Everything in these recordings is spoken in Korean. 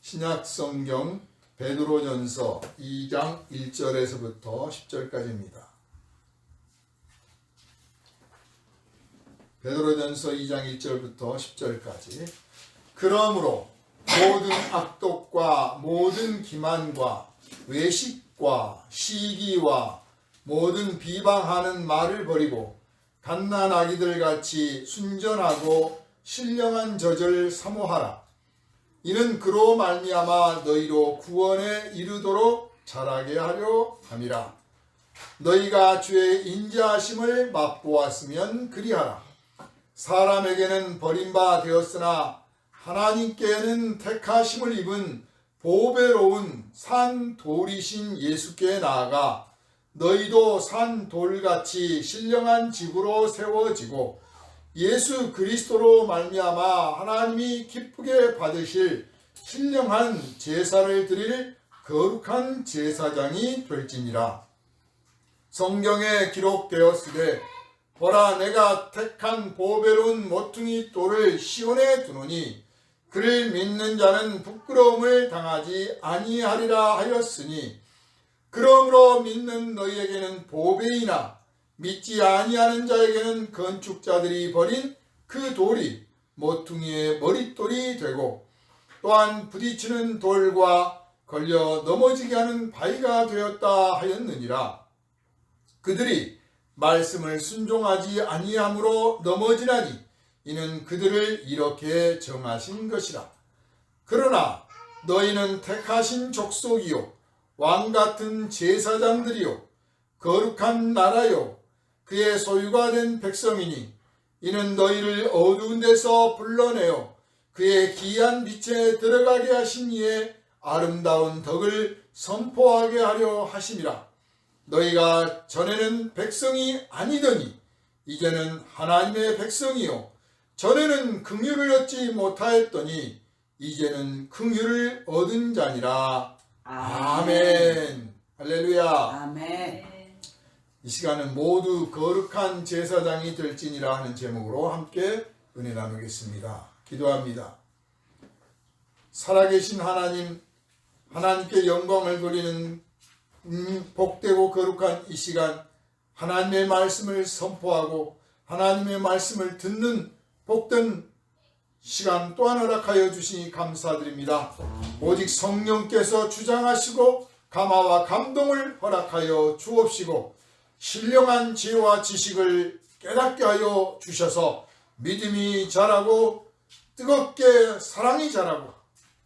신약성경 베드로전서 2장 1절에서부터 10절까지입니다. 베드로전서 2장 1절부터 10절까지. 그러므로 모든 악독과 모든 기만과 외식과 시기와 모든 비방하는 말을 버리고 갓난아기들 같이 순전하고 신령한 젖을 사모하라. 이는 그로 말미암아 너희로 구원에 이르도록 자라게 하려 함이라. 너희가 주의 인자하심을 맛보았으면 그리하라. 사람에게는 버림바 되었으나 하나님께는 택하심을 입은 보배로운 산 돌이신 예수께 나아가 너희도 산 돌같이 신령한 집으로 세워지고 예수 그리스도로 말미암아 하나님이 기쁘게 받으실 신령한 제사를 드릴 거룩한 제사장이 될지니라. 성경에 기록되었으되 보라, 내가 택한 보배로운 모퉁이 돌을 시온에 두노니 그를 믿는 자는 부끄러움을 당하지 아니하리라 하였으니, 그러므로 믿는 너희에게는 보배이나 믿지 아니하는 자에게는 건축자들이 버린 그 돌이 모퉁이의 머릿돌이 되고 또한 부딪히는 돌과 걸려 넘어지게 하는 바위가 되었다 하였느니라. 그들이 말씀을 순종하지 아니함으로 넘어지나니 이는 그들을 이렇게 정하신 것이라. 그러나 너희는 택하신 족속이요 왕같은 제사장들이요 거룩한 나라요 그의 소유가 된 백성이니 이는 너희를 어두운 데서 불러내어 그의 기이한 빛에 들어가게 하신 이의 아름다운 덕을 선포하게 하려 하심이라. 너희가 전에는 백성이 아니더니 이제는 하나님의 백성이요 전에는 긍휼을 얻지 못하였더니 이제는 긍휼을 얻은 자니라. 아멘. 할렐루야. 아멘. 이 시간은 모두 거룩한 제사장이 될지니라 하는 제목으로 함께 은혜 나누겠습니다. 기도합니다. 살아계신 하나님, 하나님께 영광을 돌리는 복되고 거룩한 이 시간, 하나님의 말씀을 선포하고 하나님의 말씀을 듣는 복된 시간 또한 허락하여 주시니 감사드립니다. 오직 성령께서 주장하시고 감화와 감동을 허락하여 주옵시고 신령한 지혜와 지식을 깨닫게 하여 주셔서 믿음이 자라고 뜨겁게 사랑이 자라고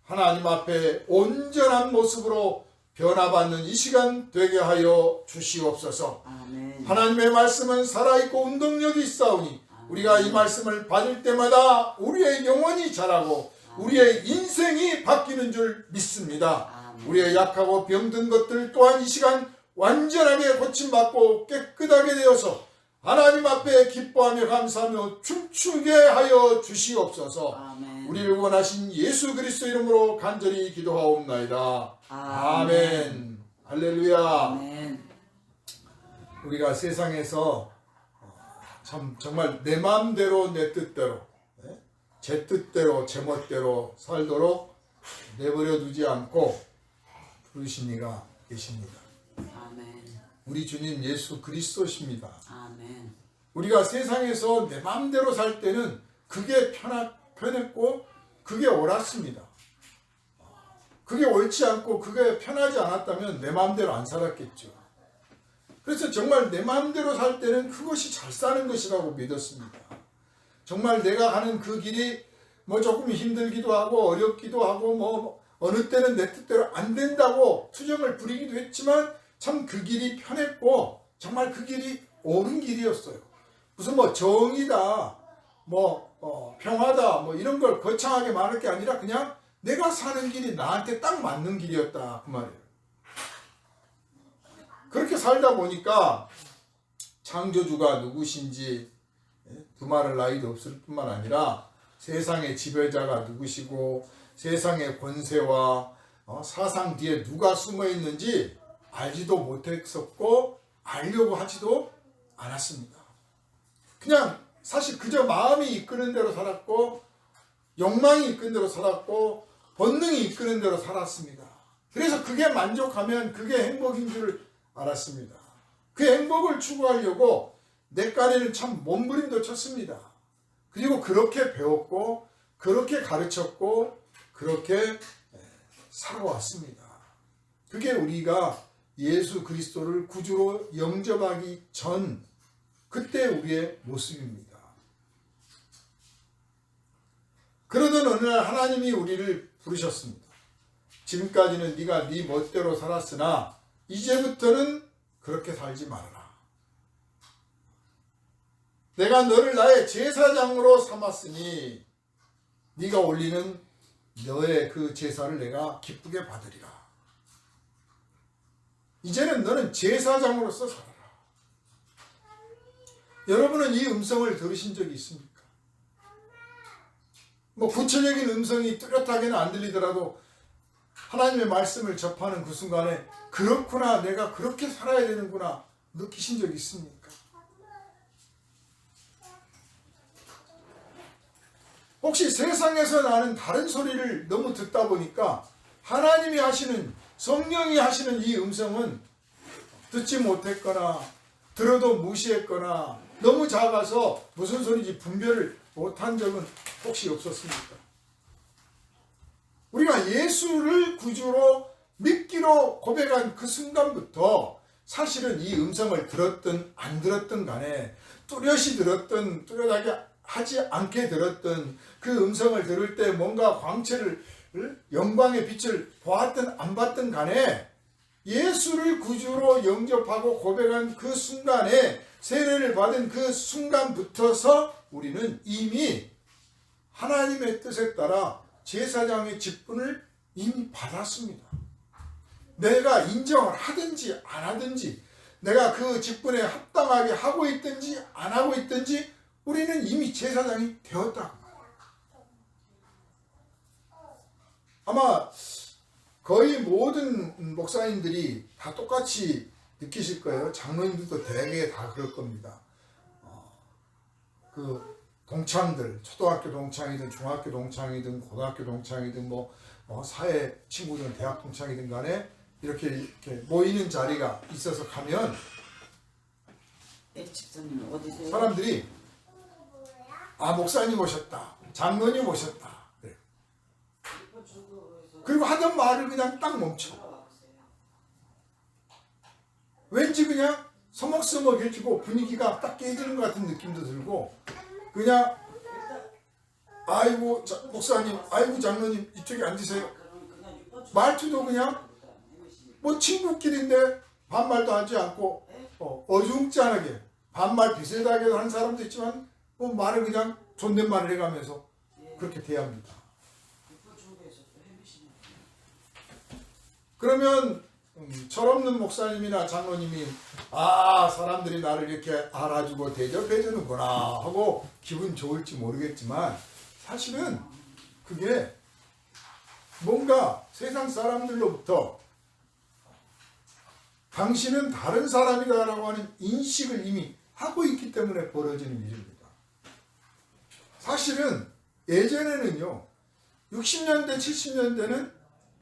하나님 앞에 온전한 모습으로 변화받는 이 시간 되게 하여 주시옵소서. 아멘. 하나님의 말씀은 살아있고 운동력이 있사오니 우리가 이 말씀을 받을 때마다 우리의 영혼이 자라고 우리의 인생이 바뀌는 줄 믿습니다. 우리의 약하고 병든 것들 또한 이 시간 완전하게 고침받고 깨끗하게 되어서 하나님 앞에 기뻐하며 감사하며 춤추게 하여 주시옵소서. 아멘. 우리를 원하신 예수 그리스도 이름으로 간절히 기도하옵나이다. 아멘. 할렐루야. 아멘. 우리가 세상에서 정말 내 마음대로 내 뜻대로 제 뜻대로 제 멋대로 살도록 내버려 두지 않고 부르신 이가 계십니다. 아멘. 우리 주님 예수 그리스도십니다. 아멘. 우리가 세상에서 내 마음대로 살 때는 그게 편했고 그게 옳았습니다. 그게 옳지 않고 그게 편하지 않았다면 내 마음대로 안 살았겠죠. 그래서 정말 내 마음대로 살 때는 그것이 잘 사는 것이라고 믿었습니다. 정말 내가 가는 그 길이 조금 힘들기도 하고 어렵기도 하고 어느 때는 내 뜻대로 안 된다고 투정을 부리기도 했지만 참 그 길이 편했고 정말 그 길이 옳은 길이었어요. 무슨 정의다, 평화다, 이런 걸 거창하게 말할 게 아니라 그냥 내가 사는 길이 나한테 딱 맞는 길이었다 그 말이에요. 그렇게 살다 보니까 창조주가 누구신지 두말할 나위도 없을 뿐만 아니라 세상의 지배자가 누구시고 세상의 권세와 사상 뒤에 누가 숨어 있는지 알지도 못했었고 알려고 하지도 않았습니다. 그냥 사실 그저 마음이 이끄는 대로 살았고 욕망이 이끄는 대로 살았고 본능이 이끄는 대로 살았습니다. 그래서 그게 만족하면 그게 행복인 줄 알았습니다. 그 행복을 추구하려고 내간에는 참 몸부림도 쳤습니다. 그리고 그렇게 배웠고 그렇게 가르쳤고 그렇게 살아왔습니다. 그게 우리가 예수 그리스도를 구주로 영접하기 전 그때 우리의 모습입니다. 그러던 어느 날 하나님이 우리를 부르셨습니다. 지금까지는 네가 네 멋대로 살았으나 이제부터는 그렇게 살지 말아라. 내가 너를 나의 제사장으로 삼았으니 네가 올리는 너의 그 제사를 내가 기쁘게 받으리라. 이제는 너는 제사장으로서 살아라. 여러분은 이 음성을 들으신 적이 있습니까? 뭐 구체적인 음성이 뚜렷하게는 안 들리더라도 하나님의 말씀을 접하는 그 순간에 그렇구나, 내가 그렇게 살아야 되는구나 느끼신 적이 있습니까? 혹시 세상에서 나는 다른 소리를 너무 듣다 보니까 하나님이 하시는, 성령이 하시는 이 음성은 듣지 못했거나 들어도 무시했거나 너무 작아서 무슨 소리인지 분별을 못한 적은 혹시 없었습니까? 우리가 예수를 구주로 믿기로 고백한 그 순간부터 사실은 이 음성을 들었든 안 들었든 간에 뚜렷이 들었든 뚜렷하게 하지 않게 들었든 그 음성을 들을 때 뭔가 광채를, 영광의 빛을 보았든 안 봤든 간에 예수를 구주로 영접하고 고백한 그 순간에, 세례를 받은 그 순간부터서 우리는 이미 하나님의 뜻에 따라 제사장의 직분을 이미 받았습니다. 내가 인정을 하든지 안 하든지, 내가 그 직분에 합당하게 하고 있든지 안 하고 있든지 우리는 이미 제사장이 되었다고 말해요. 아마 거의 모든 목사님들이 다 똑같이 느끼실 거예요. 장로님들도 대개 다 그럴 겁니다. 그 동창들, 초등학교 동창이든 중학교 동창이든 고등학교 동창이든 사회 친구든 대학 동창이든 간에 이렇게 모이는 자리가 있어서 가면 집사님 어디세요? 사람들이 목사님 오셨다, 장로님 오셨다 그래요. 그리고 하던 말을 그냥 딱 멈춰. 왠지 그냥 서먹서먹해지고 분위기가 딱 깨지는 것 같은 느낌도 들고, 그냥 아이고 목사님, 아이고 장로님 이쪽에 앉으세요. 말투도 그냥 뭐 친구끼리인데 반말도 하지 않고 어중짠하게 반말 비슷하게 하는 사람도 있지만 뭐 말을 그냥 존댓말을 해가면서 그렇게 대합니다. 그러면 철없는 목사님이나 장로님이 사람들이 나를 이렇게 알아주고 대접해주는구나 하고 기분 좋을지 모르겠지만, 사실은 그게 뭔가 세상 사람들로부터 당신은 다른 사람이다라고 하는 인식을 이미 하고 있기 때문에 벌어지는 일입니다. 사실은 예전에는요, 60년대 70년대는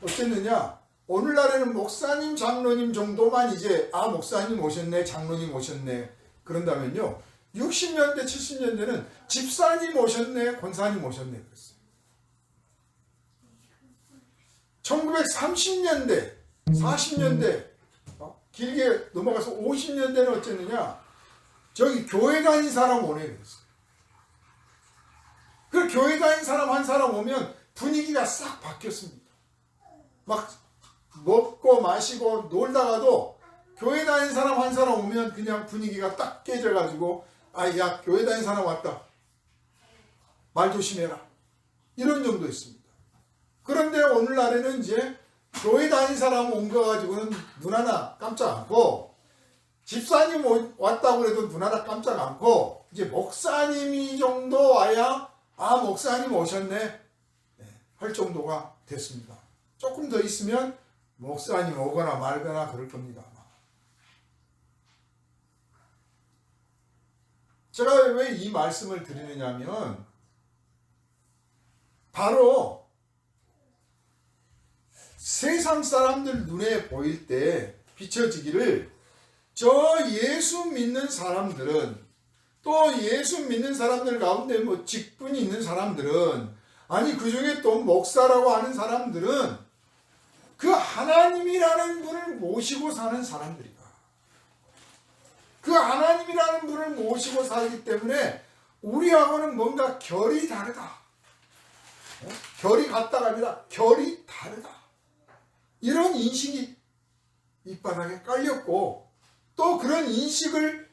어땠느냐, 오늘날에는 목사님 장로님 정도만 이제 목사님 오셨네, 장로님 오셨네 그런다면요, 60년대 70년대는 집사님 오셨네, 권사님 오셨네 그랬어요. 1930년대 40년대 길게 넘어가서 50년대는 어쨌느냐, 저기 교회 다닌 사람 오네 그랬어요. 그 교회 다닌 사람 한 사람 오면 분위기가 싹 바뀌었습니다. 막 먹고 마시고 놀다가도 교회 다닌 사람 한 사람 오면 그냥 분위기가 딱 깨져가지고 야 교회 다닌 사람 왔다, 말 조심해라, 이런 정도였습니다. 그런데 오늘날에는 이제 교회 다닌 사람 온 거 가지고는 눈 하나 깜짝 않고, 집사님 왔다고 그래도 눈 하나 깜짝 않고, 이제 목사님이 정도 와야 목사님 오셨네 할 정도가 됐습니다. 조금 더 있으면 목사님 오거나 말거나 그럴 겁니다. 제가 왜 이 말씀을 드리느냐면, 바로 세상 사람들 눈에 보일 때 비춰지기를 저 예수 믿는 사람들은, 또 예수 믿는 사람들 가운데 뭐 직분이 있는 사람들은, 아니 그 중에 또 목사라고 하는 사람들은 그 하나님이라는 분을 모시고 사는 사람들이다. 그 하나님이라는 분을 모시고 살기 때문에 우리하고는 뭔가 결이 다르다. 결이 같다가 아니라 결이 다르다. 이런 인식이 밑바닥에 깔렸고, 또 그런 인식을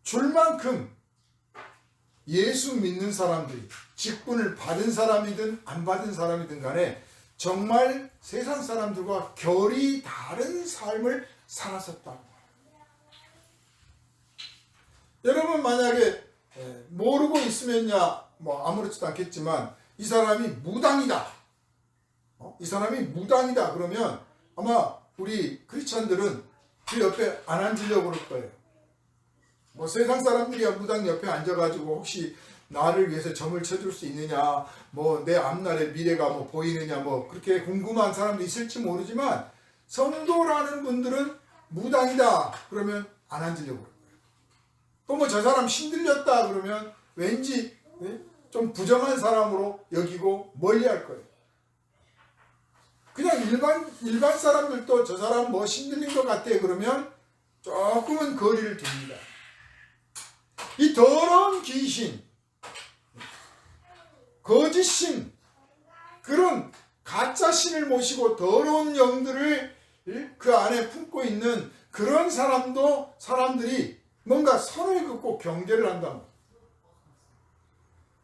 줄 만큼 예수 믿는 사람들이, 직분을 받은 사람이든 안 받은 사람이든 간에 정말 세상 사람들과 결이 다른 삶을 살았었다고. 여러분 만약에 모르고 있으면야 뭐 아무렇지도 않겠지만 이 사람이 무당이다, 이 사람이 무당이다 그러면 아마 우리 크리스찬들은 그 옆에 안 앉으려고 그럴 거예요. 뭐 세상 사람들이야 무당 옆에 앉아가지고 혹시 나를 위해서 점을 쳐줄 수 있느냐, 뭐 내 앞날의 미래가 뭐 보이느냐, 뭐 그렇게 궁금한 사람도 있을지 모르지만 성도라는 분들은 무당이다 그러면 안 앉으려고 그럴 거예요. 또 뭐 저 사람 신들렸다 그러면 왠지 좀 부정한 사람으로 여기고 멀리할 거예요. 그냥 일반 사람들도 저 사람 뭐 신들린 것 같아 그러면 조금은 거리를 둡니다. 이 더러운 귀신, 거짓신, 그런 가짜신을 모시고 더러운 영들을 그 안에 품고 있는 그런 사람들이 뭔가 선을 긋고 경계를 한다고.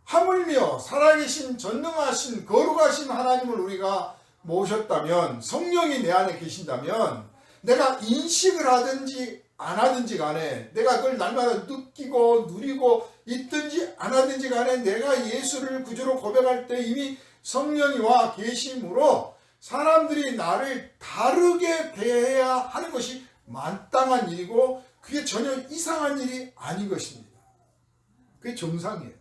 하물며 살아계신 전능하신 거룩하신 하나님을 우리가 모셨다면, 성령이 내 안에 계신다면, 내가 인식을 하든지 안 하든지 간에, 내가 그걸 날마다 느끼고 누리고 있든지 안 하든지 간에 내가 예수를 구주로 고백할 때 이미 성령이 와 계심으로 사람들이 나를 다르게 대해야 하는 것이 마땅한 일이고, 그게 전혀 이상한 일이 아닌 것입니다. 그게 정상이에요.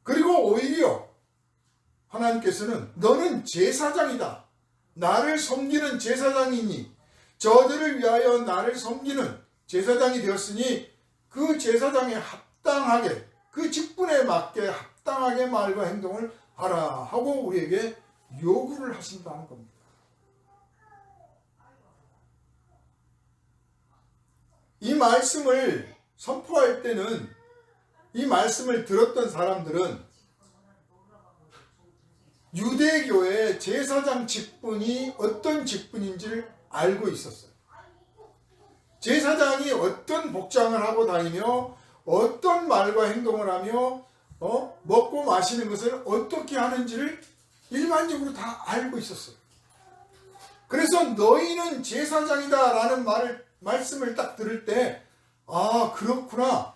그리고 오히려 하나님께서는 너는 제사장이다, 나를 섬기는 제사장이니, 저들을 위하여 나를 섬기는 제사장이 되었으니 그 제사장에 합당하게, 그 직분에 맞게 합당하게 말과 행동을 하라 하고 우리에게 요구를 하신다는 겁니다. 이 말씀을 선포할 때는, 이 말씀을 들었던 사람들은 유대교의 제사장 직분이 어떤 직분인지를 알고 있었어요. 제사장이 어떤 복장을 하고 다니며 어떤 말과 행동을 하며 먹고 마시는 것을 어떻게 하는지를 일반적으로 다 알고 있었어요. 그래서 너희는 제사장이다 라는 말씀을 딱 들을 때, 아 그렇구나,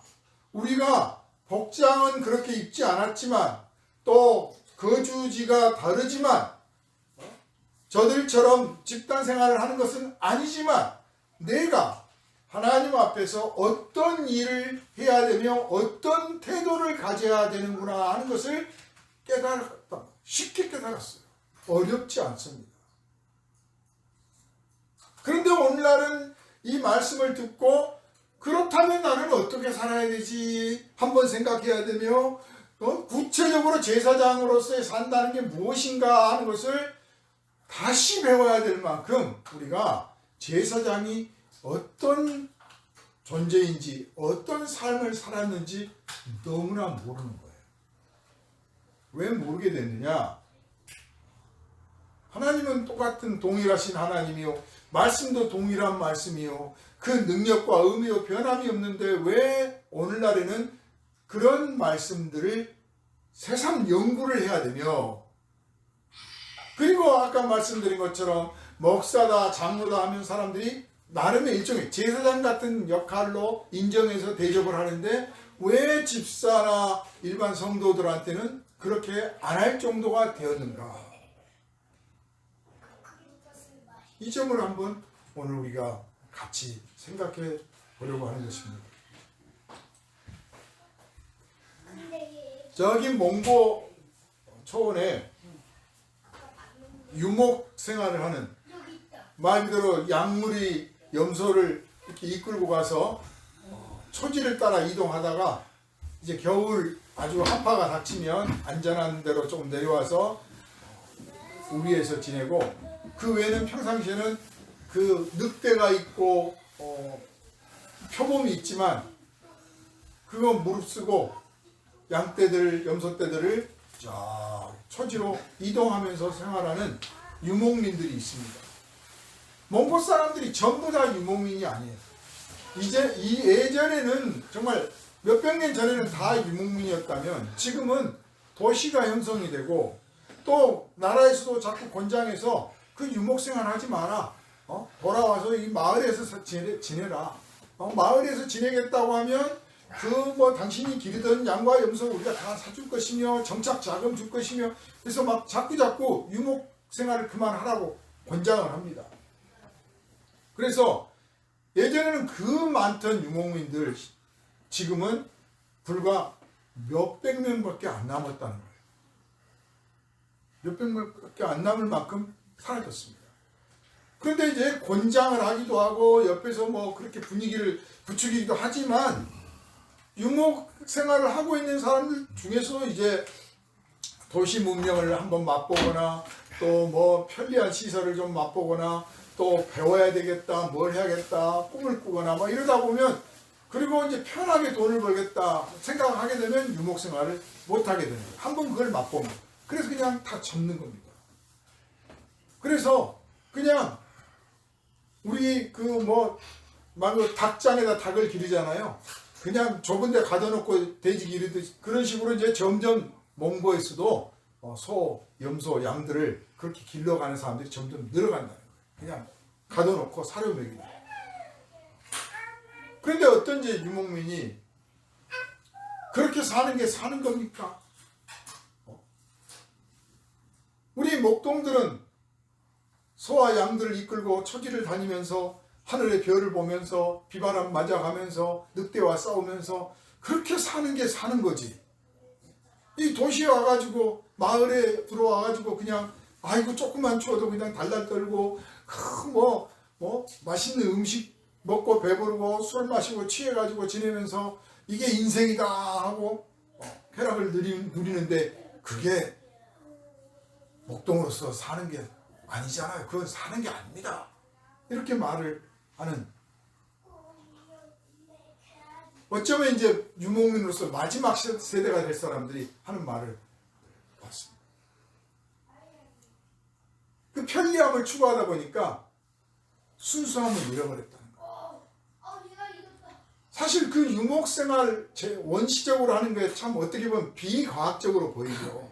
우리가 복장은 그렇게 입지 않았지만 또 거주지가 다르지만 저들처럼 집단 생활을 하는 것은 아니지만 내가 하나님 앞에서 어떤 일을 해야 되며 어떤 태도를 가져야 되는구나 하는 것을 깨달았다. 쉽게 깨달았어요. 어렵지 않습니다. 그런데 오늘날은 이 말씀을 듣고 그렇다면 나는 어떻게 살아야 되지 한번 생각해야 되며, 구체적으로 제사장으로서의 산다는 게 무엇인가 하는 것을 다시 배워야 될 만큼 우리가 제사장이 어떤 존재인지 어떤 삶을 살았는지 너무나 모르는 거예요. 왜 모르게 됐느냐? 하나님은 똑같은 동일하신 하나님이요, 말씀도 동일한 말씀이요, 그 능력과 의미와 변함이 없는데 왜 오늘날에는 그런 말씀들을 새삼 연구를 해야 되며, 그리고 아까 말씀드린 것처럼 목사다 장로다 하면 사람들이 나름의 일종의 제사장 같은 역할로 인정해서 대접을 하는데 왜 집사나 일반 성도들한테는 그렇게 안 할 정도가 되었는가? 이 점을 한번 오늘 우리가 같이 생각해 보려고 하는 것입니다. 저기 몽고 초원에 유목 생활을 하는 말 그대로 약물이 염소를 이렇게 이끌고 가서 초지를 따라 이동하다가 이제 겨울 아주 한파가 닥치면 안전한 데로 조금 내려와서 우리에서 지내고, 그 외에는 평상시에는 그 늑대가 있고 표범이 있지만 그건 무릅쓰고 양떼들, 염소떼들을 쫙 초지로 이동하면서 생활하는 유목민들이 있습니다. 몽골 사람들이 전부 다 유목민이 아니에요. 이제 이 예전에는 정말 몇백 년 전에는 다 유목민이었다면 지금은 도시가 형성이 되고 또 나라에서도 자꾸 권장해서 그 유목생활 하지 마라. 돌아와서 이 마을에서 지내라. 마을에서 지내겠다고 하면 그 뭐 당신이 기르던 양과 염소 우리가 다 사줄 것이며 정착 자금 줄 것이며, 그래서 막 자꾸 유목생활을 그만하라고 권장을 합니다. 그래서 예전에는 그 많던 유목민들 지금은 불과 몇백 명밖에 안 남았다는 거예요. 몇백 명밖에 안 남을 만큼 사라졌습니다. 그런데 이제 권장을 하기도 하고 옆에서 뭐 그렇게 분위기를 부추기기도 하지만 유목 생활을 하고 있는 사람들 중에서 이제 도시 문명을 한번 맛보거나 또 뭐 편리한 시설을 좀 맛보거나 또 배워야 되겠다, 뭘 해야겠다, 꿈을 꾸거나 뭐 이러다 보면, 그리고 이제 편하게 돈을 벌겠다 생각을 하게 되면 유목 생활을 못 하게 되는 거예요. 한번 그걸 맛보면. 그래서 그냥 다 접는 겁니다. 그래서 그냥 우리 그 뭐 닭장에다 닭을 기르잖아요. 그냥 좁은 데 가둬놓고 돼지 기르듯이 그런 식으로 이제 점점 몽고에서도 소, 염소, 양들을 그렇게 길러가는 사람들이 점점 늘어간다는 거예요. 그냥 가둬놓고 사료 먹이고. 그런데 어떤 이제 유목민이 그렇게 사는 게 사는 겁니까? 우리 목동들은 소와 양들을 이끌고 초지를 다니면서 하늘의 별을 보면서 비바람 맞아가면서 늑대와 싸우면서 그렇게 사는 게 사는 거지. 이 도시에 와가지고 마을에 들어와가지고 그냥 아이고 조금만 추워도 그냥 달달 떨고 뭐 맛있는 음식 먹고 배부르고 술 마시고 취해가지고 지내면서 이게 인생이다 하고 쾌락을 누리는데 그게 목동으로서 사는 게 아니잖아요. 그건 사는 게 아닙니다. 이렇게 말을 하는, 어쩌면 이제 유목민으로서 마지막 세대가 될 사람들이 하는 말을 봤습니다. 그 편리함을 추구하다 보니까 순수함을 잃어버렸다는 거예요. 사실 그 유목생활 원시적으로 하는 게 참 어떻게 보면 비과학적으로 보이죠.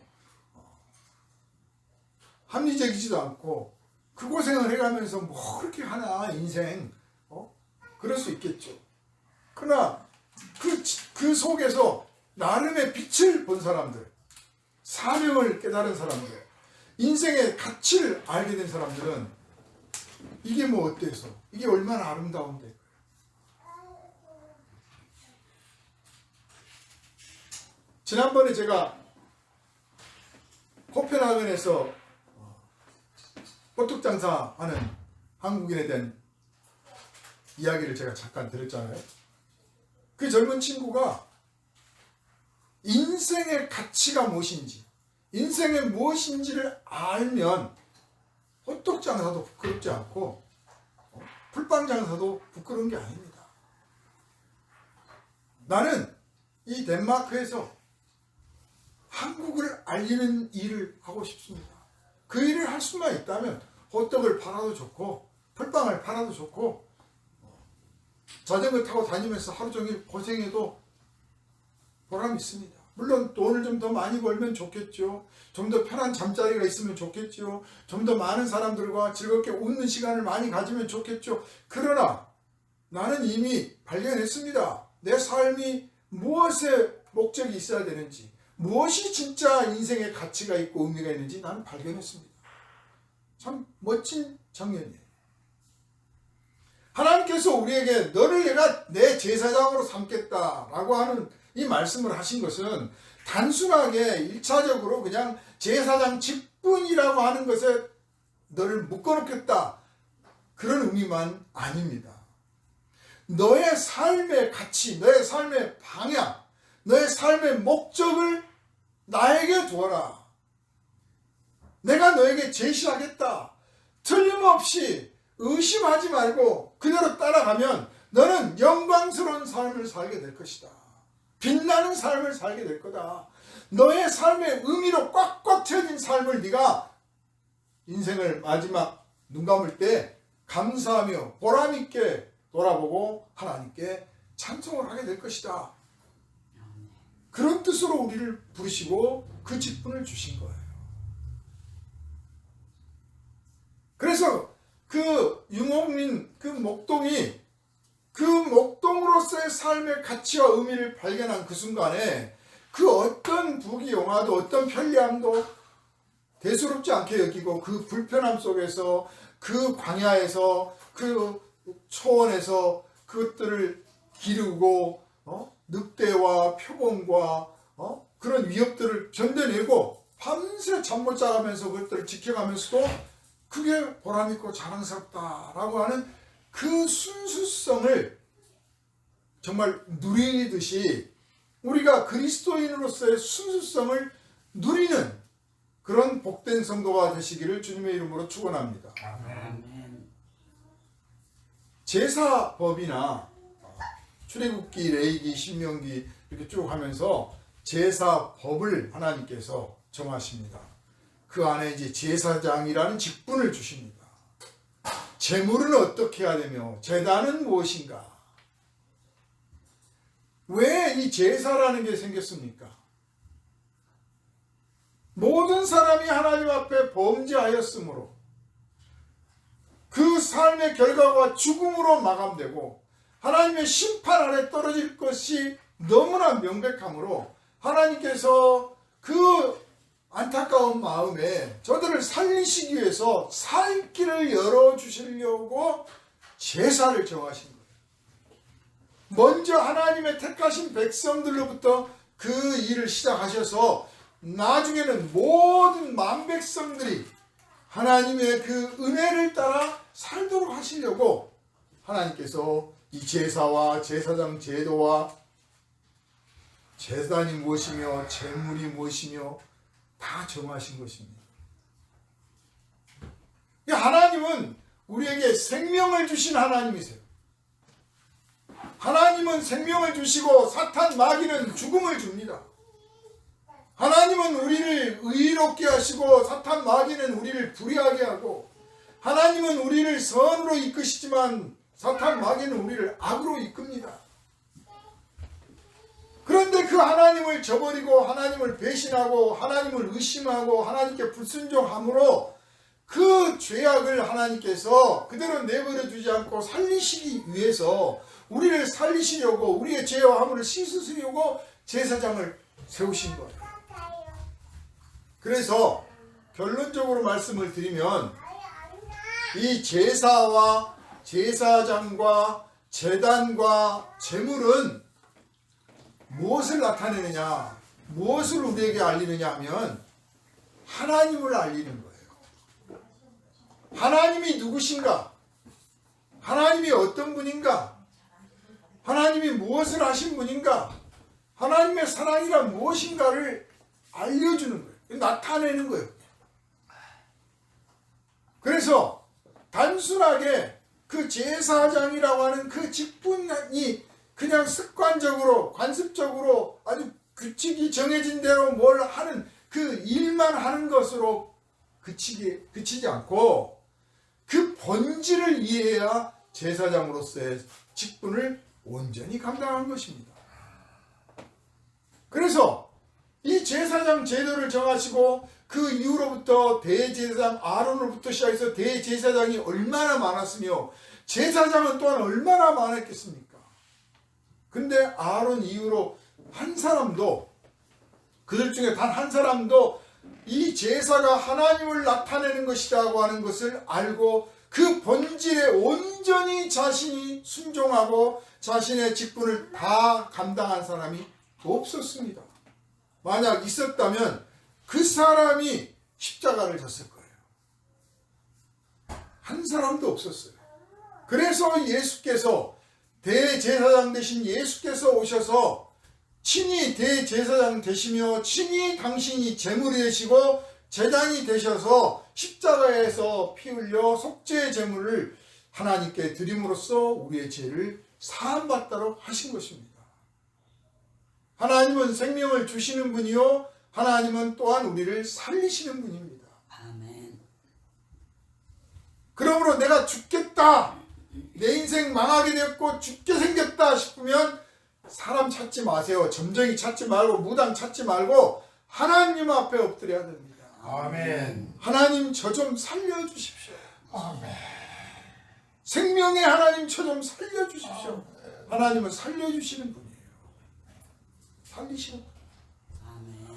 합리적이지도 않고 그 고생을 해가면서 뭐 그렇게 하나 인생 그럴 수 있겠죠. 그러나 그 속에서 나름의 빛을 본 사람들, 사명을 깨달은 사람들, 인생의 가치를 알게 된 사람들은 이게 뭐 어때서, 이게 얼마나 아름다운데. 지난번에 제가 코펜하겐에서 호떡장사하는 한국인에 대한 이야기를 제가 잠깐 들었잖아요. 그 젊은 친구가 인생의 가치가 무엇인지, 인생의 무엇인지를 알면 호떡장사도 부끄럽지 않고 풀빵장사도 부끄러운 게 아닙니다. 나는 이 덴마크에서 한국을 알리는 일을 하고 싶습니다. 그 일을 할 수만 있다면 호떡을 팔아도 좋고 풀빵을 팔아도 좋고 자전거 타고 다니면서 하루 종일 고생해도 보람이 있습니다. 물론 돈을 좀 더 많이 벌면 좋겠죠. 좀 더 편한 잠자리가 있으면 좋겠죠. 좀 더 많은 사람들과 즐겁게 웃는 시간을 많이 가지면 좋겠죠. 그러나 나는 이미 발견했습니다. 내 삶이 무엇에 목적이 있어야 되는지, 무엇이 진짜 인생의 가치가 있고 의미가 있는지 나는 발견했습니다. 참 멋진 장면이에요. 하나님께서 우리에게 너를 내가 내 제사장으로 삼겠다라고 하는 이 말씀을 하신 것은 단순하게 1차적으로 그냥 제사장 직분이라고 하는 것에 너를 묶어놓겠다, 그런 의미만 아닙니다. 너의 삶의 가치, 너의 삶의 방향, 너의 삶의 목적을 나에게 두어라. 내가 너에게 제시하겠다. 틀림없이 의심하지 말고 그대로 따라가면 너는 영광스러운 삶을 살게 될 것이다. 빛나는 삶을 살게 될 거다. 너의 삶의 의미로 꽉꽉 채워진 삶을 네가 인생을 마지막 눈 감을 때 감사하며 보람있게 돌아보고 하나님께 찬송을 하게 될 것이다. 그런 뜻으로 우리를 부르시고 그 직분을 주신 거예요. 그래서 그 유목민 그 목동이 그 목동으로서의 삶의 가치와 의미를 발견한 그 순간에 그 어떤 부귀영화도 어떤 편리함도 대수롭지 않게 여기고 그 불편함 속에서 그 광야에서 그 초원에서 그것들을 기르고 늑대와 표범과 그런 위협들을 견뎌내고 밤새 잠 못 자가면서 그것들을 지켜가면서도 그게 보람있고 자랑스럽다라고 하는 그 순수성을 정말 누리듯이 우리가 그리스도인으로서의 순수성을 누리는 그런 복된 성도가 되시기를 주님의 이름으로 축원합니다. 아멘. 제사법이나 출애굽기, 레위기, 신명기 이렇게 쭉 하면서 제사법을 하나님께서 정하십니다. 그 안에 이제 제사장이라는 직분을 주십니다. 제물은 어떻게 해야 되며 제단은 무엇인가? 왜 이 제사라는 게 생겼습니까? 모든 사람이 하나님 앞에 범죄하였으므로 그 삶의 결과가 죽음으로 마감되고 하나님의 심판 아래 떨어질 것이 너무나 명백하므로 하나님께서 그 안타까운 마음에 저들을 살리시기 위해서 살 길을 열어주시려고 제사를 정하신 거예요. 먼저 하나님의 택하신 백성들로부터 그 일을 시작하셔서 나중에는 모든 만백성들이 하나님의 그 은혜를 따라 살도록 하시려고 하나님께서 이 제사와 제사장 제도와 제단이 무엇이며 제물이 무엇이며 다 정하신 것입니다. 하나님은 우리에게 생명을 주신 하나님이세요. 하나님은 생명을 주시고 사탄 마귀는 죽음을 줍니다. 하나님은 우리를 의롭게 하시고 사탄 마귀는 우리를 불의하게 하고 하나님은 우리를 선으로 이끄시지만 사탄 마귀는 우리를 악으로 이끕니다. 그런데 그 하나님을 저버리고 하나님을 배신하고 하나님을 의심하고 하나님께 불순종함으로 그 죄악을 하나님께서 그대로 내버려 두지 않고 살리시기 위해서 우리를 살리시려고 우리의 죄와 허물을 씻으시려고 제사장을 세우신 거예요. 그래서 결론적으로 말씀을 드리면 이 제사와 제사장과 제단과 제물은 무엇을 나타내느냐, 무엇을 우리에게 알리느냐 하면 하나님을 알리는 거예요. 하나님이 누구신가? 하나님이 어떤 분인가? 하나님이 무엇을 하신 분인가? 하나님의 사랑이란 무엇인가를 알려주는 거예요. 나타내는 거예요. 그래서 단순하게 그 제사장이라고 하는 그 직분이 그냥 습관적으로 관습적으로 아주 규칙이 정해진 대로 뭘 하는 그 일만 하는 것으로 그치지 않고 그 본질을 이해해야 제사장으로서의 직분을 온전히 감당한 것입니다. 그래서 이 제사장 제도를 정하시고 그 이후로부터 대제사장 아론으로부터 시작해서 대제사장이 얼마나 많았으며 제사장은 또한 얼마나 많았겠습니까? 근데 아론 이후로 한 사람도 그들 중에 단 한 사람도 이 제사가 하나님을 나타내는 것이라고 하는 것을 알고 그 본질에 온전히 자신이 순종하고 자신의 직분을 다 감당한 사람이 없었습니다. 만약 있었다면 그 사람이 십자가를 졌을 거예요. 한 사람도 없었어요. 그래서 예수께서 대제사장 되신 예수께서 오셔서 친히 대제사장 되시며 친히 당신이 제물이 되시고 제단이 되셔서 십자가에서 피 흘려 속죄의 제물을 하나님께 드림으로써 우리의 죄를 사함받도록 하신 것입니다. 하나님은 생명을 주시는 분이요 하나님은 또한 우리를 살리시는 분입니다. 아멘. 그러므로 내가 죽겠다, 내 인생 망하게 되었고 죽게 생겼다 싶으면 사람 찾지 마세요. 점쟁이 찾지 말고 무당 찾지 말고 하나님 앞에 엎드려야 됩니다. 아멘. 하나님 저 좀 살려주십시오. 아멘. 생명의 하나님 저 좀 살려주십시오. 하나님은 살려주시는 분이에요. 살리시는 분. 아멘.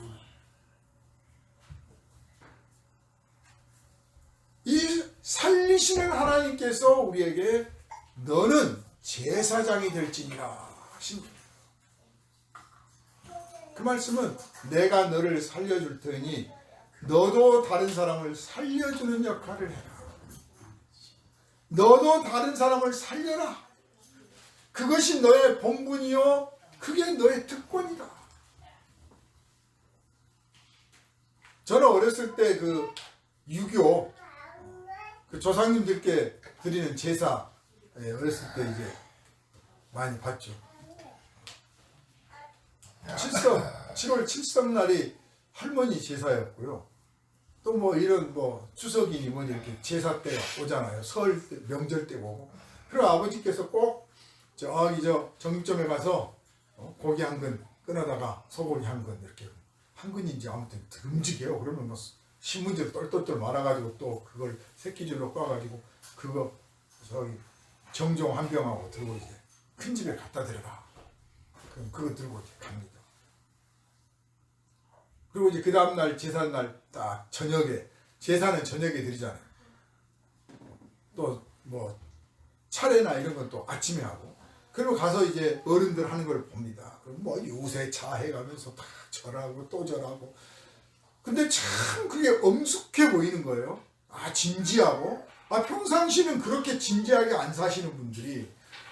이 살리시는 하나님께서 우리에게 너는 제사장이 될지니라 하신 거예요. 그 말씀은 내가 너를 살려줄 테니 너도 다른 사람을 살려주는 역할을 해라. 너도 다른 사람을 살려라. 그것이 너의 본분이요 그게 너의 특권이다. 저는 어렸을 때 그 유교 그 조상님들께 드리는 제사 어렸을 때 이제 많이 봤죠. 7월 칠성날이 할머니 제사였고요. 또 뭐 이런 뭐 추석이니 뭐니 이렇게 제사 때 오잖아요. 설 때, 명절 때 오고. 그럼 아버지께서 꼭 저기 저 정육점에 가서 고기 한 근 끊어다가 소고기 한 근 이렇게 한 근인지 아무튼 듬직해요. 그러면 뭐 신문지를 똘똘똘 말아가지고 또 그걸 새끼줄로 꽈가지고 그거 저기 정종 한 병하고 들고 이제 큰 집에 갖다 드려라. 그럼 그거 들고 이제 갑니다. 그리고 이제 그 다음날 제사날 딱 저녁에 제사는 저녁에 드리잖아요. 또 뭐 차례나 이런 건 또 아침에 하고 그리고 가서 이제 어른들 하는 걸 봅니다. 그럼 뭐 요새차 해가면서 다 절하고 또 절하고 근데 참 그게 엄숙해 보이는 거예요. 아 진지하고 평상시는 그렇게 진지하게 안 사시는 분들이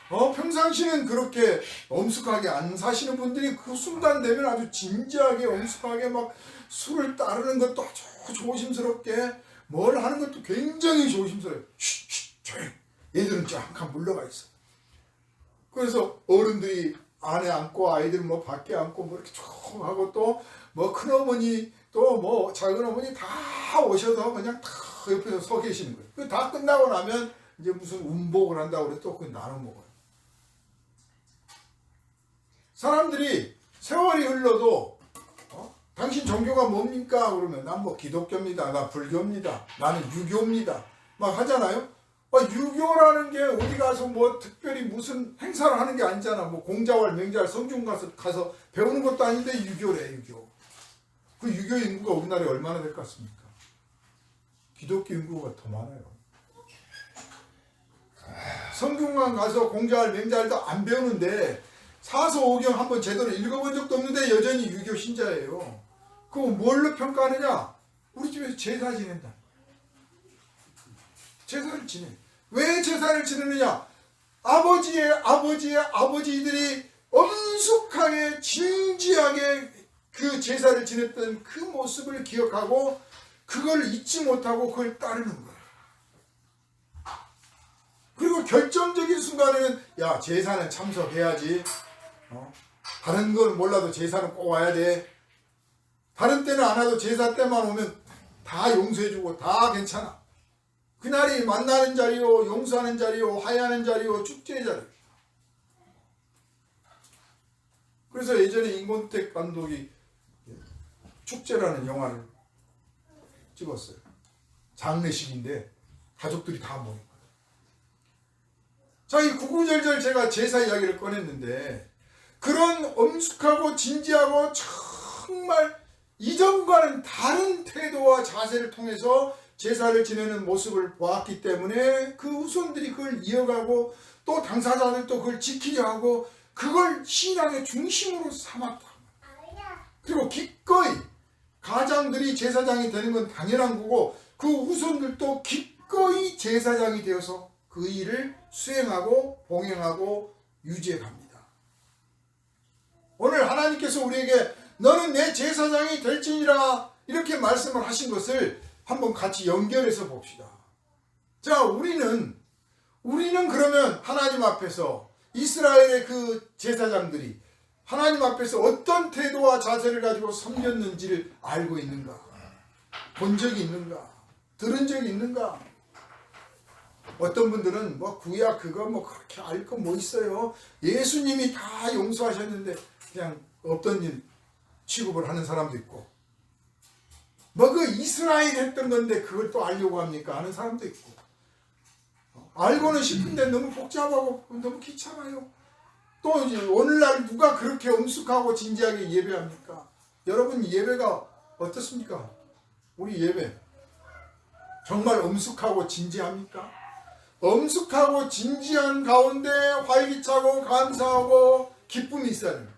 평상시는 그렇게 엄숙하게 안 사시는 분들이 그 순간 되면 아주 진지하게 엄숙하게 막 술을 따르는 것도 아주 조심스럽게 뭘 하는 것도 굉장히 조심스러워요. 쉿 조용. 얘들은 저 한 칸 물러가 있어. 그래서 어른들이 안에 앉고 아이들 뭐 밖에 앉고 뭐 이렇게 쭉 하고 또 뭐 큰어머니 또 뭐 작은어머니 다 오셔서 그냥 다 옆에서 서 계시는 거예요. 그 다 끝나고 나면 이제 무슨 운복을 한다고 그래 또 그걸 나눠 먹어요. 사람들이 세월이 흘러도 당신 종교가 뭡니까? 그러면 난 뭐 기독교입니다. 나 불교입니다. 나는 유교입니다. 막 하잖아요. 유교라는 게 어디 가서 뭐 특별히 무슨 행사를 하는 게 아니잖아. 뭐 공자왈 명자왈 성중 가서 배우는 것도 아닌데 유교래 유교. 그 유교 인구가 우리나라에 얼마나 될 것 같습니까? 기독교 인구가 더 많아요. 성균관 가서 공자왈 명자왈도 안 배우는데 사서오경 한번 제대로 읽어본 적도 없는데 여전히 유교 신자예요. 그거 뭘로 평가하느냐? 우리 집에서 제사 지낸다. 제사를 지내. 왜 제사를 지내느냐? 아버지들이 엄숙하게 진지하게 그 제사를 지냈던 그 모습을 기억하고 그걸 잊지 못하고 그걸 따르는 거예요. 그리고 결정적인 순간에는 야 제사는 참석해야지. 다른 건 몰라도 제사는 꼭 와야 돼. 다른 때는 안 와도 제사 때만 오면 다 용서해주고 다 괜찮아. 그날이 만나는 자리요, 용서하는 자리요, 화해하는 자리요, 축제의 자리. 그래서 예전에 임권택 감독이 축제라는 영화를 찍었어요. 장례식인데 가족들이 다 모인 거예요. 자, 이 구구절절 제가 제사 이야기를 꺼냈는데 그런 엄숙하고 진지하고 정말 이전과는 다른 태도와 자세를 통해서 제사를 지내는 모습을 보았기 때문에 그 후손들이 그걸 이어가고 또 당사자들도 그걸 지키려 하고 그걸 신앙의 중심으로 삼았다. 그리고 기꺼이 가장들이 제사장이 되는 건 당연한 거고 그 후손들도 기꺼이 제사장이 되어서 그 일을 수행하고 봉행하고 유지해 갑니다. 오늘 하나님께서 우리에게 너는 내 제사장이 될지니라 이렇게 말씀을 하신 것을 한번 같이 연결해서 봅시다. 자, 우리는 그러면 하나님 앞에서 이스라엘의 그 제사장들이 하나님 앞에서 어떤 태도와 자세를 가지고 섬겼는지를 알고 있는가? 본 적이 있는가? 들은 적이 있는가? 어떤 분들은 뭐 구약 그거 뭐 그렇게 알 거 뭐 있어요? 예수님이 다 용서하셨는데 그냥 없던 일 취급을 하는 사람도 있고, 뭐 그 이스라엘 했던 건데 그걸 또 알려고 합니까? 하는 사람도 있고, 알고는 싶은데 너무 복잡하고 너무 귀찮아요. 또 이제 오늘날 누가 그렇게 엄숙하고 진지하게 예배합니까? 여러분 예배가 어떻습니까? 우리 예배 정말 엄숙하고 진지합니까? 엄숙하고 진지한 가운데 활기차고 감사하고 기쁨이 있어야 됩니다.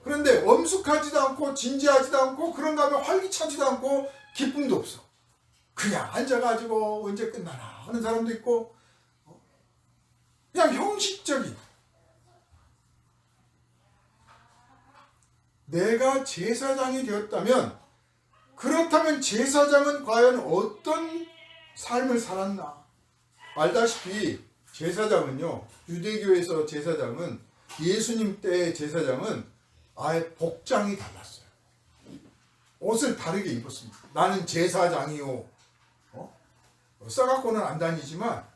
그런데 엄숙하지도 않고 진지하지도 않고 그런가 하면 활기차지도 않고 기쁨도 없어. 그냥 앉아가지고 언제 끝나나 하는 사람도 있고, 그냥 형식적인. 내가 제사장이 되었다면, 그렇다면 제사장은 과연 어떤 삶을 살았나? 알다시피 제사장은요, 유대교에서 제사장은, 예수님 때의 제사장은 아예 복장이 달랐어요. 옷을 다르게 입었습니다. 나는 제사장이요. 써갖고는 안 다니지만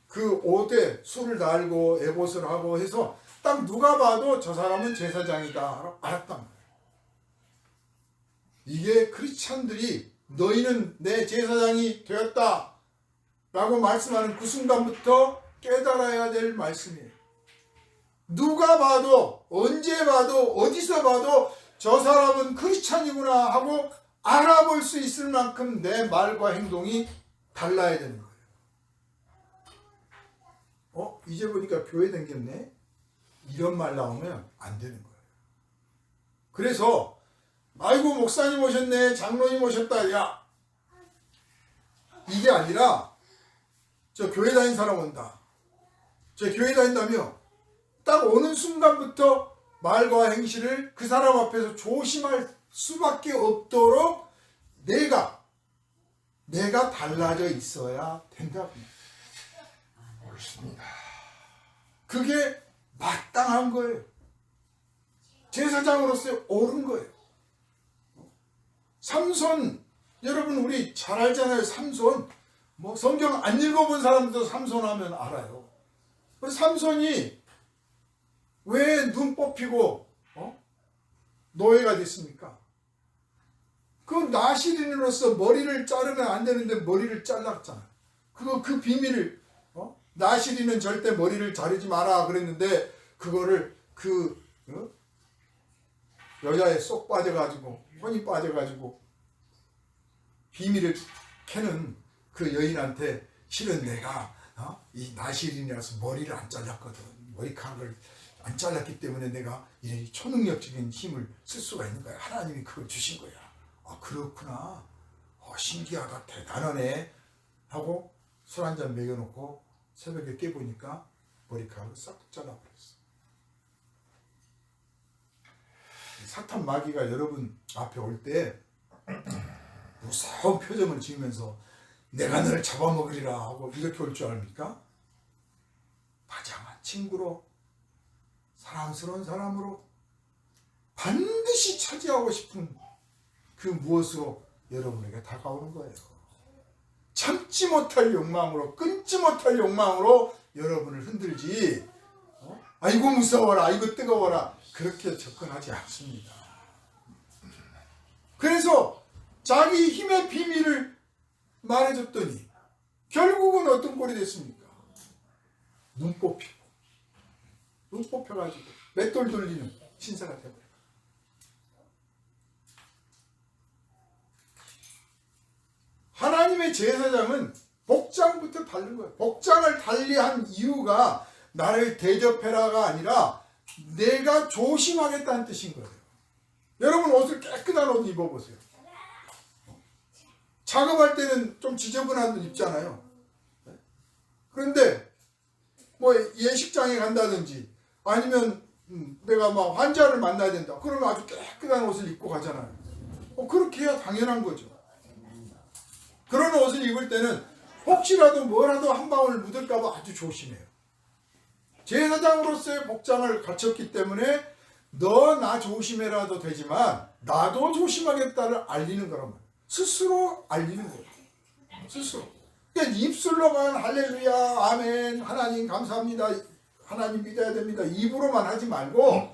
그 옷에 술을 달고 에봇을 하고 해서 딱 누가 봐도 저 사람은 제사장이다 알았단 말이에요. 이게 크리스찬들이 너희는 내 제사장이 되었다 라고 말씀하는 그 순간부터 깨달아야 될 말씀이에요. 누가 봐도 언제 봐도 어디서 봐도 저 사람은 크리스찬이구나 하고 알아볼 수 있을 만큼 내 말과 행동이 달라야 되는 거예요. 이제 보니까 교회 댕겼네? 이런 말 나오면 안 되는 거예요. 그래서 아이고 목사님 오셨네, 장로님 오셨다, 야, 이게 아니라 저 교회 다닌 사람 온다, 저 교회 다닌다며 딱 오는 순간부터 말과 행실을 그 사람 앞에서 조심할 수밖에 없도록 내가 달라져 있어야 된다고. 옳습니다. 그게 마땅한 거예요. 제사장으로서 옳은 거예요. 삼손, 여러분 우리 잘 알잖아요. 삼손, 뭐 성경 안 읽어본 사람도 삼손 하면 알아요. 삼손이 왜 눈 뽑히고 노예가 됐습니까? 그 나시린으로서 머리를 자르면 안 되는데 머리를 잘랐잖아. 그 비밀을, 나시린은 절대 머리를 자르지 마라 그랬는데 그거를 여자에 쏙 빠져가지고 혼이 빠져가지고 비밀을 캐는 그 여인한테 실은 내가 이 나시린이라서 머리를 안 잘랐거든. 머리카락을 안 잘랐기 때문에 내가 이런 초능력적인 힘을 쓸 수가 있는 거야. 하나님이 그걸 주신 거야. 아, 그렇구나. 신기하다. 대단하네. 하고 술 한잔 먹여놓고 새벽에 깨보니까 머리카락을 싹 잘라버렸어. 사탄 마귀가 여러분 앞에 올 때 무서운 표정을 지으면서 내가 너를 잡아먹으리라 하고 이렇게 올 줄 압니까? 다정한 친구로, 사랑스러운 사람으로, 반드시 차지하고 싶은 그 무엇으로 여러분에게 다가오는 거예요. 참지 못할 욕망으로, 끊지 못할 욕망으로 여러분을 흔들지, 아이고 무서워라, 아이고 뜨거워라, 그렇게 접근하지 않습니다. 그래서 자기 힘의 비밀을 말해줬더니 결국은 어떤 꼴이 됐습니까? 눈 뽑혀가지고 맷돌 돌리는 신사가 되어버려요. 하나님의 제사장은 복장부터 다른 거예요. 복장을 달리한 이유가 나를 대접해라가 아니라 내가 조심하겠다는 뜻인 거예요. 여러분 옷을 깨끗한 옷 입어보세요. 작업할 때는 좀 지저분한 옷 입잖아요. 그런데 뭐 예식장에 간다든지 아니면 내가 막 환자를 만나야 된다. 그러면 아주 깨끗한 옷을 입고 가잖아요. 그렇게 해야 당연한 거죠. 그런 옷을 입을 때는 혹시라도 뭐라도 한 방울 묻을까 봐 아주 조심해요. 제사장으로서의 복장을 갖췄기 때문에 너 나 조심해라도 되지만 나도 조심하겠다를 알리는 거란 말이에요. 스스로 알리는 거예요. 스스로. 그러니까 입술로만 할렐루야 아멘 하나님 감사합니다 하나님 믿어야 됩니다 입으로만 하지 말고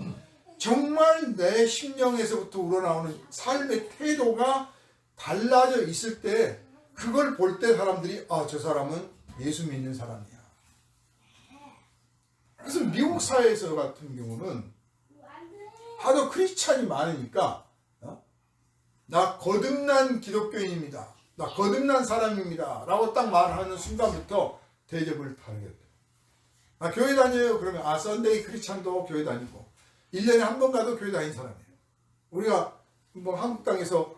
정말 내 심령에서부터 우러나오는 삶의 태도가 달라져 있을 때 그걸 볼 때 사람들이 저 사람은 예수 믿는 사람이야. 그래서 미국 사회에서 같은 경우는 하도 크리스찬이 많으니까 나 거듭난 기독교인입니다. 나 거듭난 사람입니다. 라고 딱 말하는 순간부터 대접을 다르게 돼요. 교회 다녀요. 그러면 썬데이 크리스찬도 교회 다니고 1년에 한 번 가도 교회 다닌 사람이에요. 우리가 뭐 한국 땅에서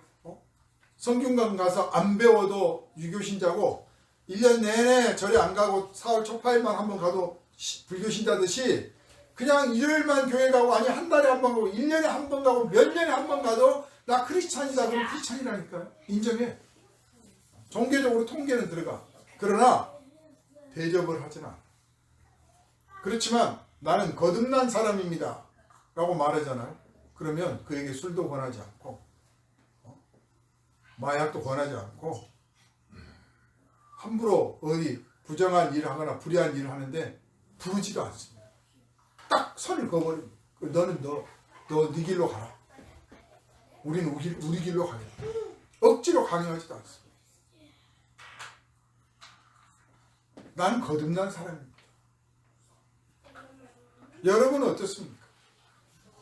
성균관 가서 안 배워도 유교신자고 1년 내내 절에 안 가고 4월 초파일만 한 번 가도 불교신자듯이 그냥 일요일만 교회 가고 아니 한 달에 한 번 가고 1년에 한 번 가고 몇 년에 한 번 가도 나 크리스찬이다 그러면 크리스찬이라니까요. 인정해. 종교적으로 통계는 들어가. 그러나 대접을 하진 않아. 그렇지만 나는 거듭난 사람입니다 라고 말하잖아요. 그러면 그에게 술도 권하지 않고 마약도 권하지 않고 함부로 어디 부정한 일을 하거나 불의한 일을 하는데 부르지도 않습니다. 딱 선을 그어버립니다. 너는 네 길로 가라. 우리는 우리 길로 가겠다. 억지로 강요하지도 않습니다. 나는 거듭난 사람입니다. 여러분은 어떻습니까?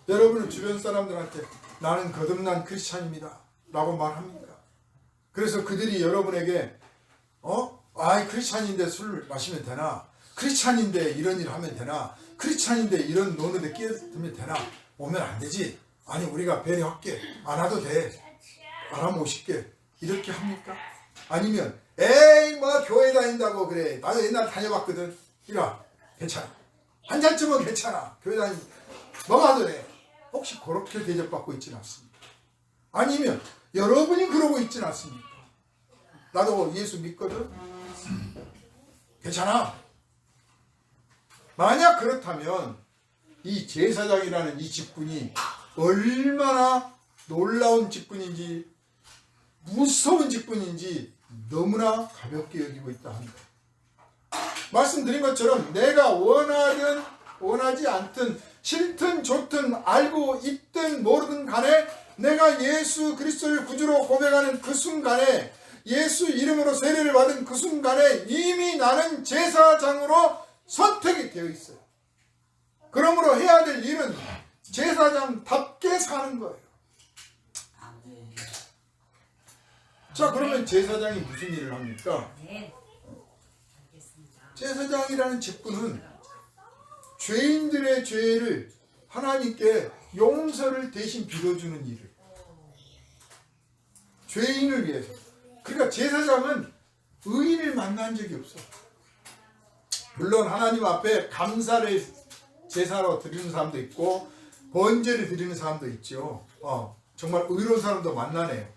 여러분은 주변 사람들한테 나는 거듭난 크리스찬입니다 라고 말합니까? 그래서 그들이 여러분에게 크리스찬인데 술 마시면 되나? 크리스찬인데 이런 일 하면 되나? 크리스찬인데 이런 노는데 끼어들면 되나? 오면 안 되지. 아니 우리가 배려할게. 안 와도 돼. 알아 모실게. 이렇게 합니까? 아니면 에이 뭐 교회 다닌다고 그래. 나도 옛날 다녀봤거든. 이라 괜찮아. 한 잔쯤은 괜찮아. 교회 다니 먹어도 돼. 혹시 그렇게 대접받고 있지는 않습니까? 아니면 여러분이 그러고 있지는 않습니까? 나도 예수 믿거든. 괜찮아. 만약 그렇다면 이 제사장이라는 이 직분이 얼마나 놀라운 직분인지 무서운 직분인지 너무나 가볍게 여기고 있다 합니다. 말씀드린 것처럼 내가 원하든 원하지 않든 싫든 좋든 알고 있든 모르든 간에 내가 예수 그리스도를 구주로 고백하는 그 순간에 예수 이름으로 세례를 받은 그 순간에 이미 나는 제사장으로 선택이 되어 있어요. 그러므로 해야 될 일은 제사장답게 사는 거예요. 자, 그러면 제사장이 무슨 일을 합니까? 제사장이라는 직분은 죄인들의 죄를 하나님께 용서를 대신 빌어주는 일을, 죄인을 위해서. 그러니까 제사장은 의인을 만난 적이 없어. 물론 하나님 앞에 감사를 제사로 드리는 사람도 있고 번제를 드리는 사람도 있죠. 정말 의로운 사람도 만나네요.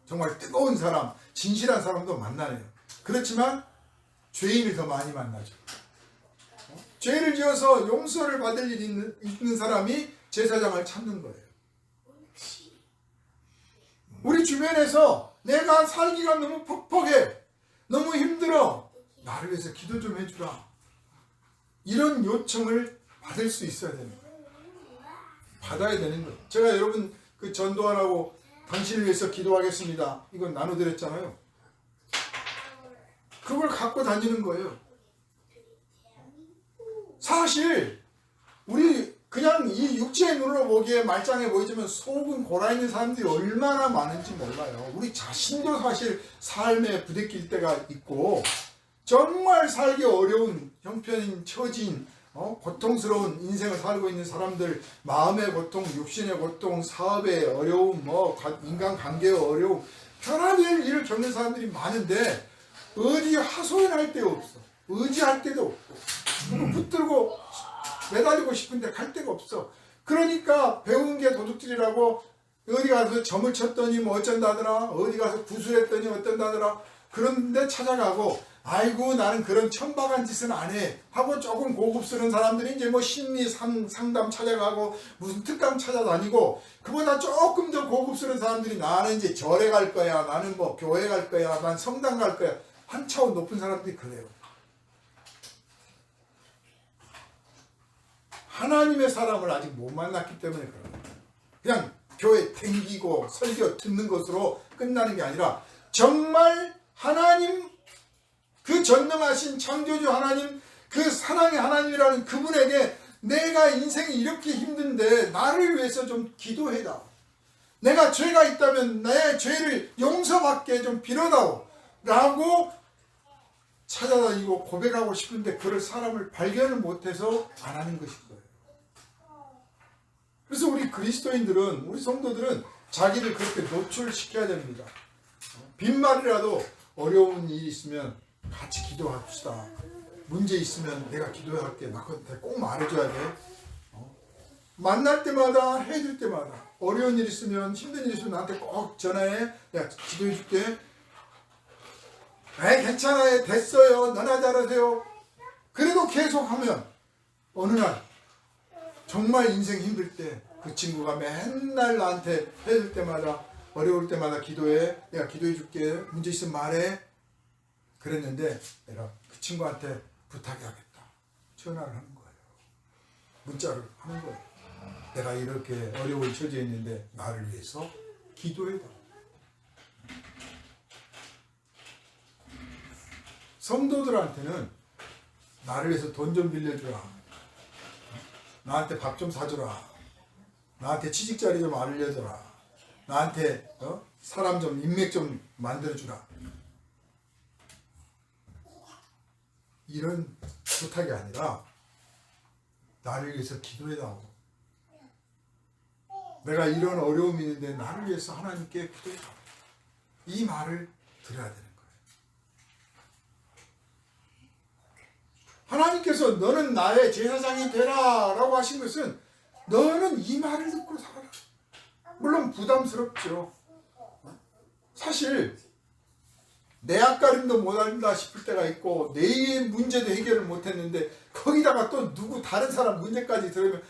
정말 뜨거운 사람, 진실한 사람도 만나네요. 그렇지만 죄인을 더 많이 만나죠. 죄를 지어서 용서를 받을 일이 있는 사람이 제사장을 찾는 거예요. 우리 주변에서 내가 살기가 너무 퍽퍽해, 너무 힘들어, 나를 위해서 기도 좀 해주라, 이런 요청을 받을 수 있어야 되는 거예요. 받아야 되는 거예요. 제가 여러분 그 전도하라고 당신을 위해서 기도하겠습니다, 이건 나눠드렸잖아요. 그걸 갖고 다니는 거예요. 사실 우리 그냥 이 육체의 눈으로 보기에 말짱해 보이지만 속은 골아 있는 사람들이 얼마나 많은지 몰라요. 우리 자신도 사실 삶에 부대낄 때가 있고 정말 살기 어려운 형편인 처진 고통스러운 인생을 살고 있는 사람들, 마음의 고통, 육신의 고통, 사업의 어려움, 인간관계의 어려움, 편안할 일을 겪는 사람들이 많은데 어디 하소연할 데가 없어. 의지할 데도 없고 누구 붙들고 매달리고 싶은데 갈 데가 없어. 그러니까 배운 게 도둑질이라고 어디 가서 점을 쳤더니 뭐 어쩐다더라, 어디 가서 구술했더니 어쩐다더라, 그런데 찾아가고 아이고 나는 그런 천박한 짓은 안 해 하고 조금 고급스러운 사람들이 이제 뭐 심리 상담 찾아가고 무슨 특강 찾아다니고, 그보다 조금 더 고급스러운 사람들이 나는 이제 절에 갈 거야, 나는 뭐 교회 갈 거야, 난 성당 갈 거야, 한 차원 높은 사람들이 그래요. 하나님의 사람을 아직 못 만났기 때문에 그런 거예요. 그냥 교회 댕기고 설교 듣는 것으로 끝나는 게 아니라 정말 하나님, 그 전능하신 창조주 하나님, 그 사랑의 하나님이라는 그분에게 내가 인생이 이렇게 힘든데 나를 위해서 좀 기도해다, 내가 죄가 있다면 내 죄를 용서받게 좀 빌어다오 라고 찾아다니고 고백하고 싶은데 그럴 사람을 발견을 못해서 안 하는 것인 거예요. 그래서 우리 그리스도인들은, 우리 성도들은 자기를 그렇게 노출시켜야 됩니다. 빈말이라도 어려운 일이 있으면 같이 기도합시다. 문제 있으면 내가 기도할게, 나한테 꼭 말해줘야 돼. 만날 때마다, 해줄 때마다 어려운 일 있으면, 힘든 일 있으면 나한테 꼭 전화해, 내가 기도해줄게. 괜찮아요, 됐어요, 너나 잘하세요. 그래도 계속하면 어느 날 정말 인생 힘들 때 그 친구가 맨날 나한테 해줄 때마다, 어려울 때마다 기도해, 내가 기도해 줄게, 문제 있으면 말해. 그랬는데 내가 그 친구한테 부탁해야겠다, 전화를 하는 거예요. 문자를 하는 거예요. 내가 이렇게 어려운 처지에 있는데 나를 위해서 기도해봐. 성도들한테는 나를 위해서 돈 좀 빌려주라, 나한테 밥 좀 사주라, 나한테 취직자리 좀 알려줘라, 나한테 사람 좀, 인맥 좀 만들어주라, 이런 부탁이 아니라 나를 위해서 기도해다오, 내가 이런 어려움이 있는데 나를 위해서 하나님께 기도해다오, 이 말을 들어야 되는 거예요. 하나님께서 너는 나의 제사장이 되라 라고 하신 것은 너는 이 말을 듣고 살아라. 물론 부담스럽죠. 사실 내 앞가림도 못한다 싶을 때가 있고 내 문제도 해결을 못했는데 거기다가 또 누구 다른 사람 문제까지 들으면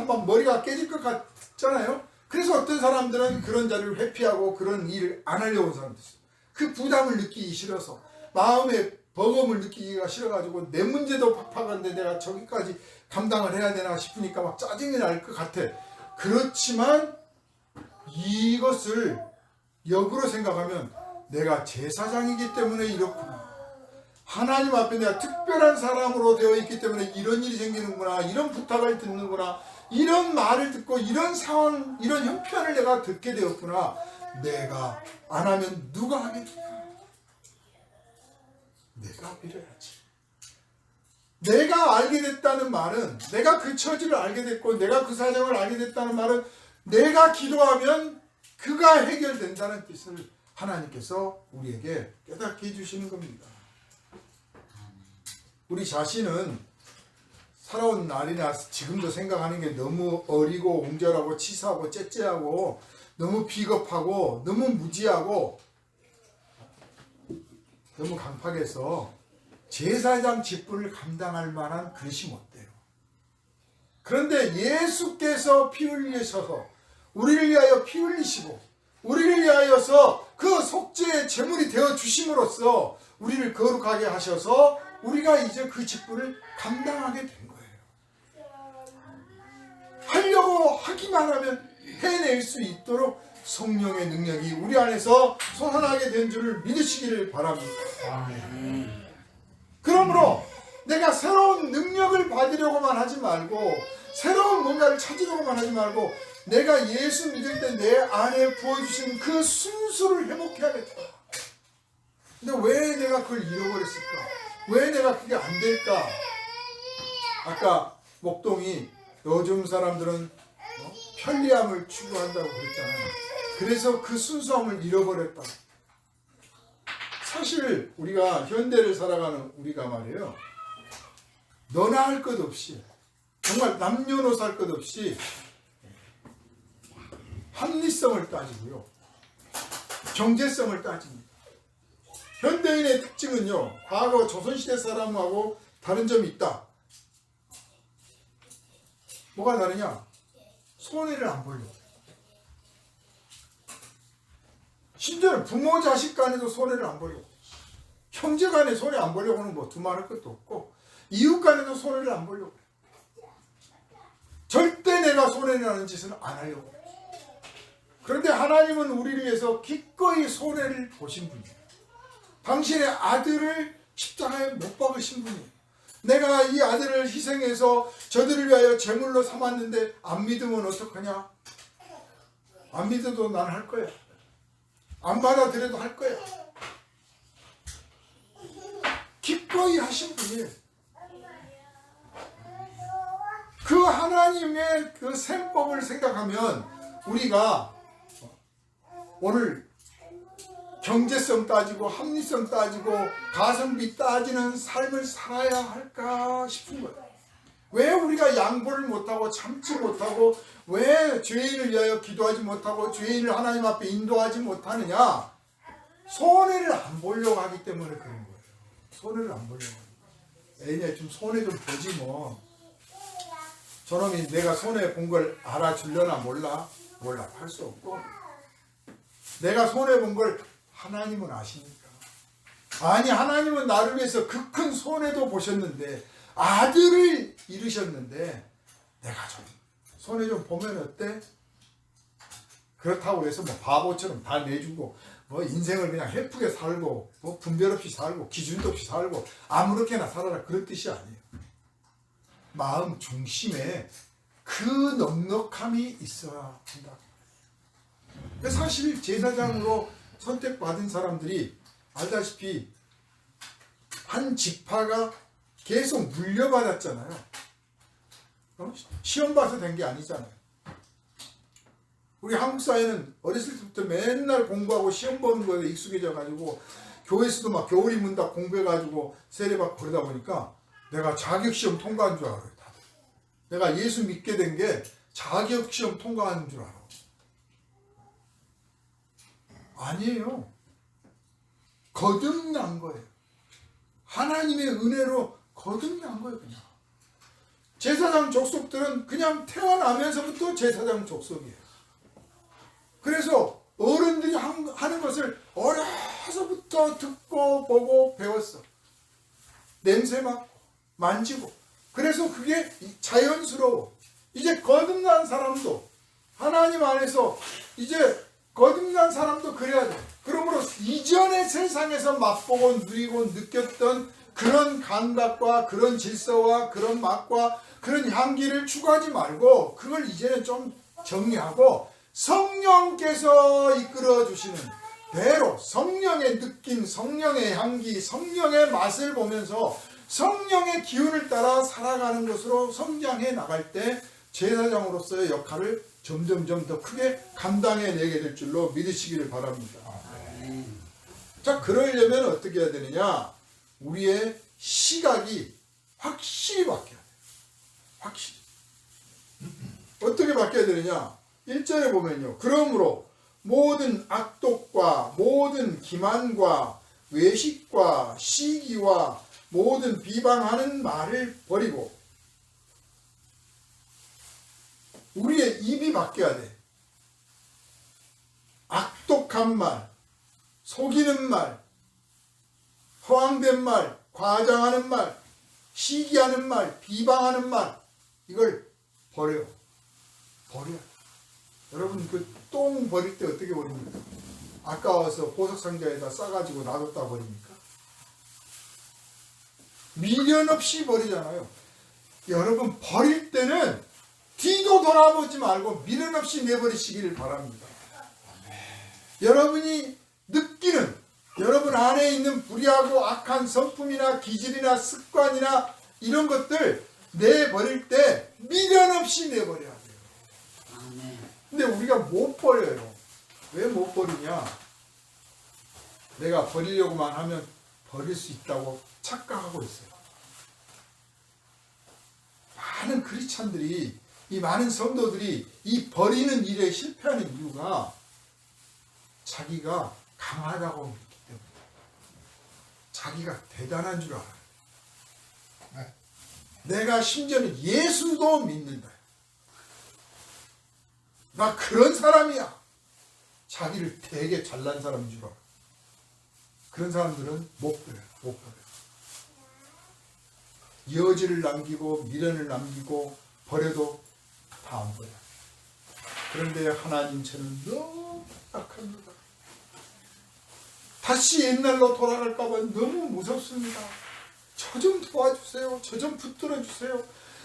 막 머리가 깨질 것 같잖아요. 그래서 어떤 사람들은 그런 자리를 회피하고 그런 일을 안 하려고 하는 사람도 있어요. 그 부담을 느끼기 싫어서, 마음에 버거움을 느끼기가 싫어가지고 내 문제도 팍팍한데 내가 저기까지 감당을 해야 되나 싶으니까 막 짜증이 날 것 같아. 그렇지만 이것을 역으로 생각하면 내가 제사장이기 때문에 이렇구나, 하나님 앞에 내가 특별한 사람으로 되어 있기 때문에 이런 일이 생기는구나, 이런 부탁을 듣는구나, 이런 말을 듣고 이런 상황, 이런 형편을 내가 듣게 되었구나, 내가 안 하면 누가 하겠냐, 내가 빌어야지. 내가 알게 됐다는 말은, 내가 그 처지를 알게 됐고 내가 그 사정을 알게 됐다는 말은 내가 기도하면 그가 해결된다는 뜻을 하나님께서 우리에게 깨닫게 해주시는 겁니다. 우리 자신은 살아온 날이나 지금도 생각하는 게 너무 어리고 옹졸하고 치사하고 째째하고 너무 비겁하고 너무 무지하고 너무 강팍해서 제사장 직분을 감당할 만한 그릇이 못 돼요. 그런데 예수께서 피 흘리셔서 우리를 위하여 피 흘리시고 우리를 위하여서 그 속죄의 제물이 되어 주심으로써 우리를 거룩하게 하셔서 우리가 이제 그 직분을 감당하게 된 거예요. 하려고 하기만 하면 해낼 수 있도록 성령의 능력이 우리 안에서 솟아나게 된 줄을 믿으시기를 바랍니다. 아멘. 그러므로 내가 새로운 능력을 받으려고만 하지 말고, 새로운 뭔가를 찾으려고만 하지 말고, 내가 예수 믿을 때 내 안에 부어주신 그 순수를 회복해야겠다. 근데 왜 내가 그걸 잃어버렸을까? 왜 내가 그게 안 될까? 아까 목동이 요즘 사람들은 편리함을 추구한다고 그랬잖아요. 그래서 그 순수함을 잃어버렸다. 사실 우리가 현대를 살아가는 우리가 말이에요. 너나 할 것 없이 정말 남녀노소 할 것 없이 합리성을 따지고요. 경제성을 따집니다. 현대인의 특징은요. 과거 조선시대 사람하고 다른 점이 있다. 뭐가 다르냐? 손해를 안 보려고. 심지어는 부모 자식 간에도 손해를 안 보려고. 형제 간에 손해 안 보려고는 뭐 두말할 것도 없고 이웃 간에도 손해를 안 보려고. 절대 내가 손해나는 짓은 안 하려고. 그런데 하나님은 우리를 위해서 기꺼이 손해를 보신 분이에요. 당신의 아들을 십자가에 못 박으신 분이에요. 내가 이 아들을 희생해서 저들을 위하여 제물로 삼았는데 안 믿으면 어떡하냐? 안 믿어도 난 할 거야. 안 받아들여도 할 거야. 기꺼이 하신 분이에요. 그 하나님의 그 셈법을 생각하면 우리가 오늘 경제성 따지고 합리성 따지고 가성비 따지는 삶을 살아야 할까 싶은 거예요. 왜 우리가 양보를 못하고 참지 못하고 왜 죄인을 위하여 기도하지 못하고 죄인을 하나님 앞에 인도하지 못하느냐? 손해를 안 보려고 하기 때문에 그런 거예요. 손해를 안 보려고. 애네 좀 손해 좀 보지 뭐. 저놈이 내가 손해 본 걸 알아주려나 몰라 할 수 없고 내가 손해 본 걸 하나님은 아시니까. 아니 하나님은 나를 위해서 그 큰 손해도 보셨는데 아들을 잃으셨는데 내가 좀 손해 좀 보면 어때? 그렇다고 해서 뭐 바보처럼 다 내주고 뭐 인생을 그냥 해프게 살고 뭐 분별 없이 살고 기준도 없이 살고 아무렇게나 살아라 그런 뜻이 아니에요. 마음 중심에 그 넉넉함이 있어야 한다. 사실 제사장으로 선택받은 사람들이 알다시피 한 지파가 계속 물려받았잖아요. 시험 봐서 된 게 아니잖아요. 우리 한국 사회는 어렸을 때부터 맨날 공부하고 시험 보는 거에 익숙해져 가지고 교회에서도 막 겨울 입는다 공부해 가지고 세례받고 그러다 보니까 내가 자격시험 통과한 줄 알아요. 다들. 내가 예수 믿게 된 게 자격시험 통과한 줄 알아. 아니에요. 거듭난 거예요. 하나님의 은혜로 거듭난 거예요. 그냥. 제사장 족속들은 그냥 태어나면서부터 제사장 족속이에요. 그래서 어른들이 하는 것을 어려서부터 듣고 보고 배웠어. 냄새 맡고 만지고. 그래서 그게 자연스러워. 이제 거듭난 사람도 하나님 안에서 이제 거듭난 사람도 그래야 돼. 그러므로 이전의 세상에서 맛보고 누리고 느꼈던 그런 감각과 그런 질서와 그런 맛과 그런 향기를 추구하지 말고 그걸 이제는 좀 정리하고 성령께서 이끌어 주시는 대로 성령의 느낌, 성령의 향기, 성령의 맛을 보면서 성령의 기운을 따라 살아가는 것으로 성장해 나갈 때 제사장으로서의 역할을 점점점 더 크게 감당해내게 될 줄로 믿으시기를 바랍니다. 자, 그러려면 어떻게 해야 되느냐? 우리의 시각이 확실히 바뀌어야 돼요. 확실히. 어떻게 바뀌어야 되느냐? 1절에 보면요. 그러므로 모든 악독과 모든 기만과 외식과 시기와 모든 비방하는 말을 버리고 우리의 입이 바뀌어야 돼. 악독한 말, 속이는 말, 허황된 말, 과장하는 말, 시기하는 말, 비방하는 말 이걸 버려요. 버려요. 여러분 그 똥 버릴 때 어떻게 버립니까? 아까워서 보석상자에다 싸가지고 놔뒀다 버립니까? 미련 없이 버리잖아요. 여러분 버릴 때는 뒤도 돌아보지 말고 미련 없이 내버리시기를 바랍니다. 여러분이 느끼는 여러분 안에 있는 불의하고 악한 성품이나 기질이나 습관이나 이런 것들 내버릴 때 미련 없이 내버려야 돼요. 근데 우리가 못 버려요. 왜 못 버리냐? 내가 버리려고만 하면 버릴 수 있다고 착각하고 있어요. 많은 크리스찬들이, 이 많은 성도들이 이 버리는 일에 실패하는 이유가 자기가 강하다고 믿기 때문에, 자기가 대단한 줄 알아요. 내가 심지어는 예수도 믿는다. 나 그런 사람이야. 자기를 되게 잘난 사람인 줄 알아. 그런 사람들은 못 버려요. 못 버려요. 여지를 남기고 미련을 남기고 버려도 다 안 버려요. 그런데 하나님 저는 너무 약합니다. 다시 옛날로 돌아갈까 봐 너무 무섭습니다. 저 좀 도와주세요. 저 좀 붙들어 주세요.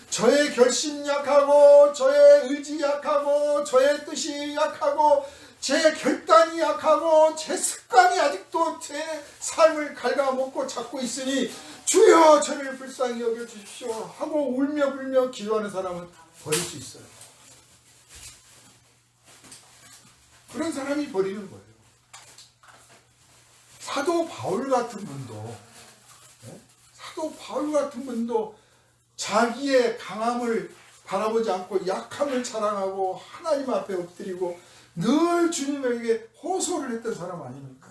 저의 결심 약하고 저의 의지 약하고 저의 뜻이 약하고 제 결단이 약하고 제 습관이 아직도 제 삶을 갉아먹고 잡고 있으니 주여 저를 불쌍히 여겨주십시오 하고 울며 불며 기도하는 사람은 버릴 수 있어요. 그런 사람이 버리는 거예요. 사도 바울 같은 분도, 사도 바울 같은 분도 자기의 강함을 바라보지 않고 약함을 자랑하고 하나님 앞에 엎드리고 늘 주님에게 호소를 했던 사람 아닙니까?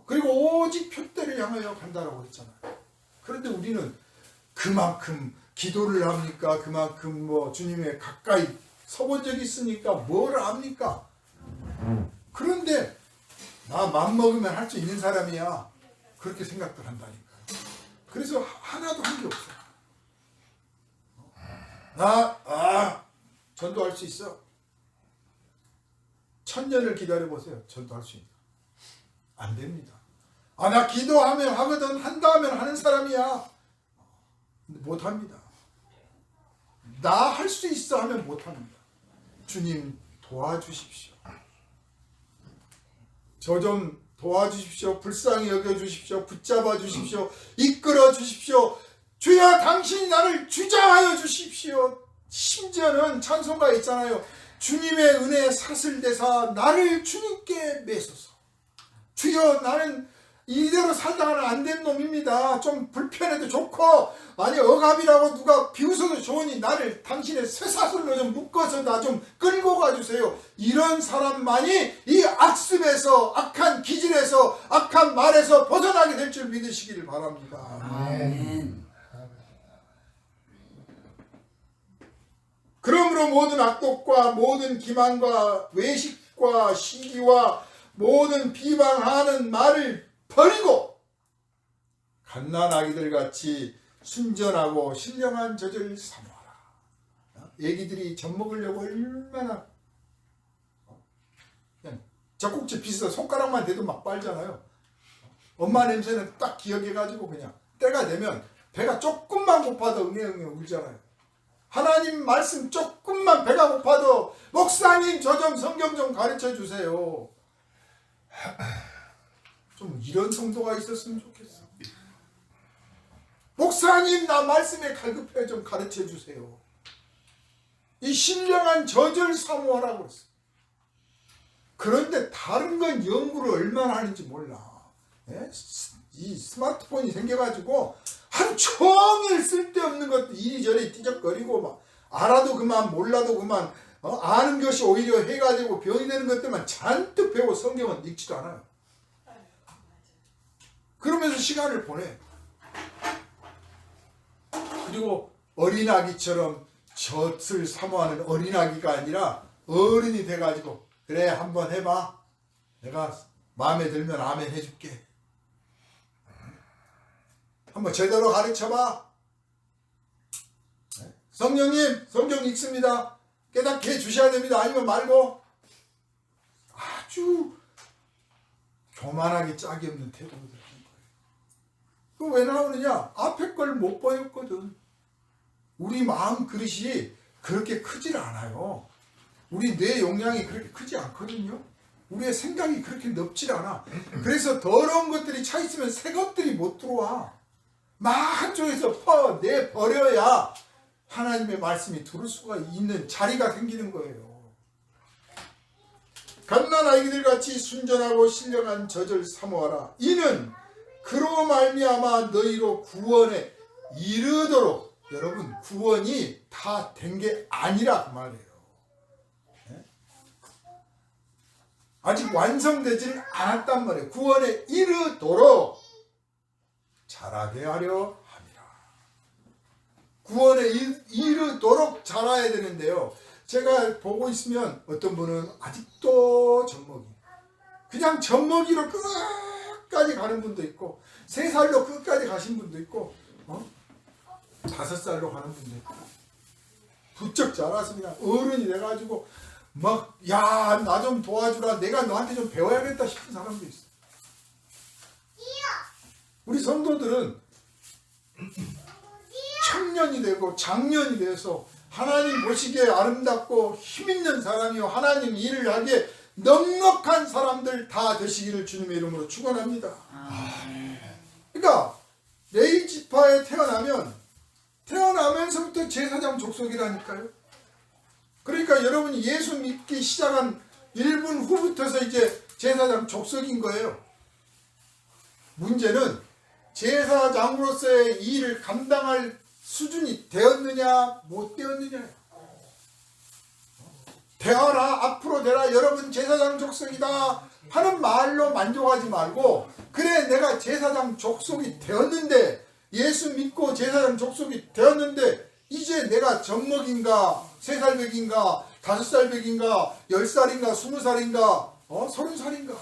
그리고 오직 표대를 향하여 간다라고 했잖아요. 그런데 우리는 그만큼 기도를 합니까? 그만큼 주님에 가까이 서본 적이 있으니까 뭘 압니까? 그런데 나 맘먹으면 할 수 있는 사람이야. 그렇게 생각들 한다니까요. 그래서 하나도 한 게 없어요. 전도할 수 있어. 1000년을 기다려보세요. 전도할 수 있나? 안 됩니다. 나 기도하면 하거든, 한다 하면 하는 사람이야. 못합니다. 나 할 수 있어 하면 못합니다. 주님 도와주십시오. 저 좀 도와주십시오. 불쌍히 여겨주십시오. 붙잡아 주십시오. 이끌어 주십시오. 주여 당신이 나를 주장하여 주십시오. 심지어는 찬송가 있잖아요. 주님의 은혜에 사슬대사 나를 주님께 매소서. 주여 나는 이대로 살다가는 안 된 놈입니다. 좀 불편해도 좋고 아니 억압이라고 누가 비웃어도 좋으니 나를 당신의 쇠사슬로 좀 묶어서 나 좀 끌고 가주세요. 이런 사람만이 이 악습에서 악한 기질에서 악한 말에서 벗어나게 될 줄 믿으시기를 바랍니다. 아멘. 그러므로 모든 악독과 모든 기만과 외식과 시기와 모든 비방하는 말을 버리고 갓난아기들 같이 순전하고 신령한 젖을 사모하라. 애기들이 젖 먹으려고 얼마나 그냥 젖꼭지 비슷해 손가락만 대도 막 빨잖아요. 엄마 냄새는 딱 기억해가지고 그냥 때가 되면 배가 조금만 고파도 응애응애 울잖아요. 하나님 말씀 조금만 배가 고파도 목사님 저 좀 성경 좀 가르쳐 주세요. 좀 이런 성도가 있었으면 좋겠어. 목사님 나 말씀에 갈급해 좀 가르쳐 주세요. 이 신령한 젖을 사모하라고 했어. 그런데 다른 건 연구를 얼마나 하는지 몰라. 이 스마트폰이 생겨가지고 하루 종일 쓸데없는 것도 이리저리 띠적거리고 막 알아도 그만 몰라도 그만 아는 것이 오히려 해가지고 병이 되는 것들만 잔뜩 배우고 성경은 읽지도 않아요. 그러면서 시간을 보내. 그리고 어린아기처럼 젖을 사모하는 어린아기가 아니라 어른이 돼가지고 그래 한번 해봐. 내가 마음에 들면 아멘 해줄게. 한번 제대로 가르쳐봐. 성령님 성경 읽습니다. 깨닫게 해주셔야 됩니다. 아니면 말고 아주 교만하게 짝이 없는 태도를 하는 거예요. 그거 왜 나오느냐? 앞에 걸 못 보였거든. 우리 마음 그릇이 그렇게 크질 않아요. 우리 뇌 용량이 그렇게 크지 않거든요. 우리의 생각이 그렇게 넓질 않아. 그래서 더러운 것들이 차 있으면 새 것들이 못 들어와. 막 한쪽에서 내버려야 하나님의 말씀이 들을 수가 있는 자리가 생기는 거예요. 갓난 아이들 같이 순전하고 신령한 젖을 사모하라. 이는 그로 말미암아 너희로 구원에 이르도록. 여러분, 구원이 다 된 게 아니라 그 말이에요. 네? 아직 완성되지는 않았단 말이에요. 구원에 이르도록 자라게 하려 함이라. 구원에 이르도록 자라야 되는데요. 제가 보고 있으면 어떤 분은 아직도 젖먹이, 그냥 젖먹이로 끝까지 가는 분도 있고, 3살로 끝까지 가신 분도 있고, 5살로 가는 분도 있고, 부쩍 자라서 그냥 어른이 돼가지고 막 야 나 좀 도와주라, 내가 너한테 좀 배워야겠다 싶은 사람도 있어. 우리 성도들은 청년이 되고 장년이 돼서 하나님 보시기에 아름답고 힘있는 사람이요 하나님 일을 하기에 넉넉한 사람들 다 되시기를 주님의 이름으로 축원합니다. 그러니까 레위지파에 태어나면서부터 제사장 족속이라니까요. 그러니까 여러분이 예수 믿기 시작한 1분 후부터서 이제 제사장 족속인 거예요. 문제는 제사장으로서의 이 일을 감당할 수준이 되었느냐 못 되었느냐. 되어라, 앞으로 되라, 여러분 제사장 족속이다 하는 말로 만족하지 말고, 그래 내가 제사장 족속이 되었는데, 예수 믿고 제사장 족속이 되었는데 이제 내가 젖먹인가 3살 백인가 5살 백인가 10살인가 20살인가 30살인가,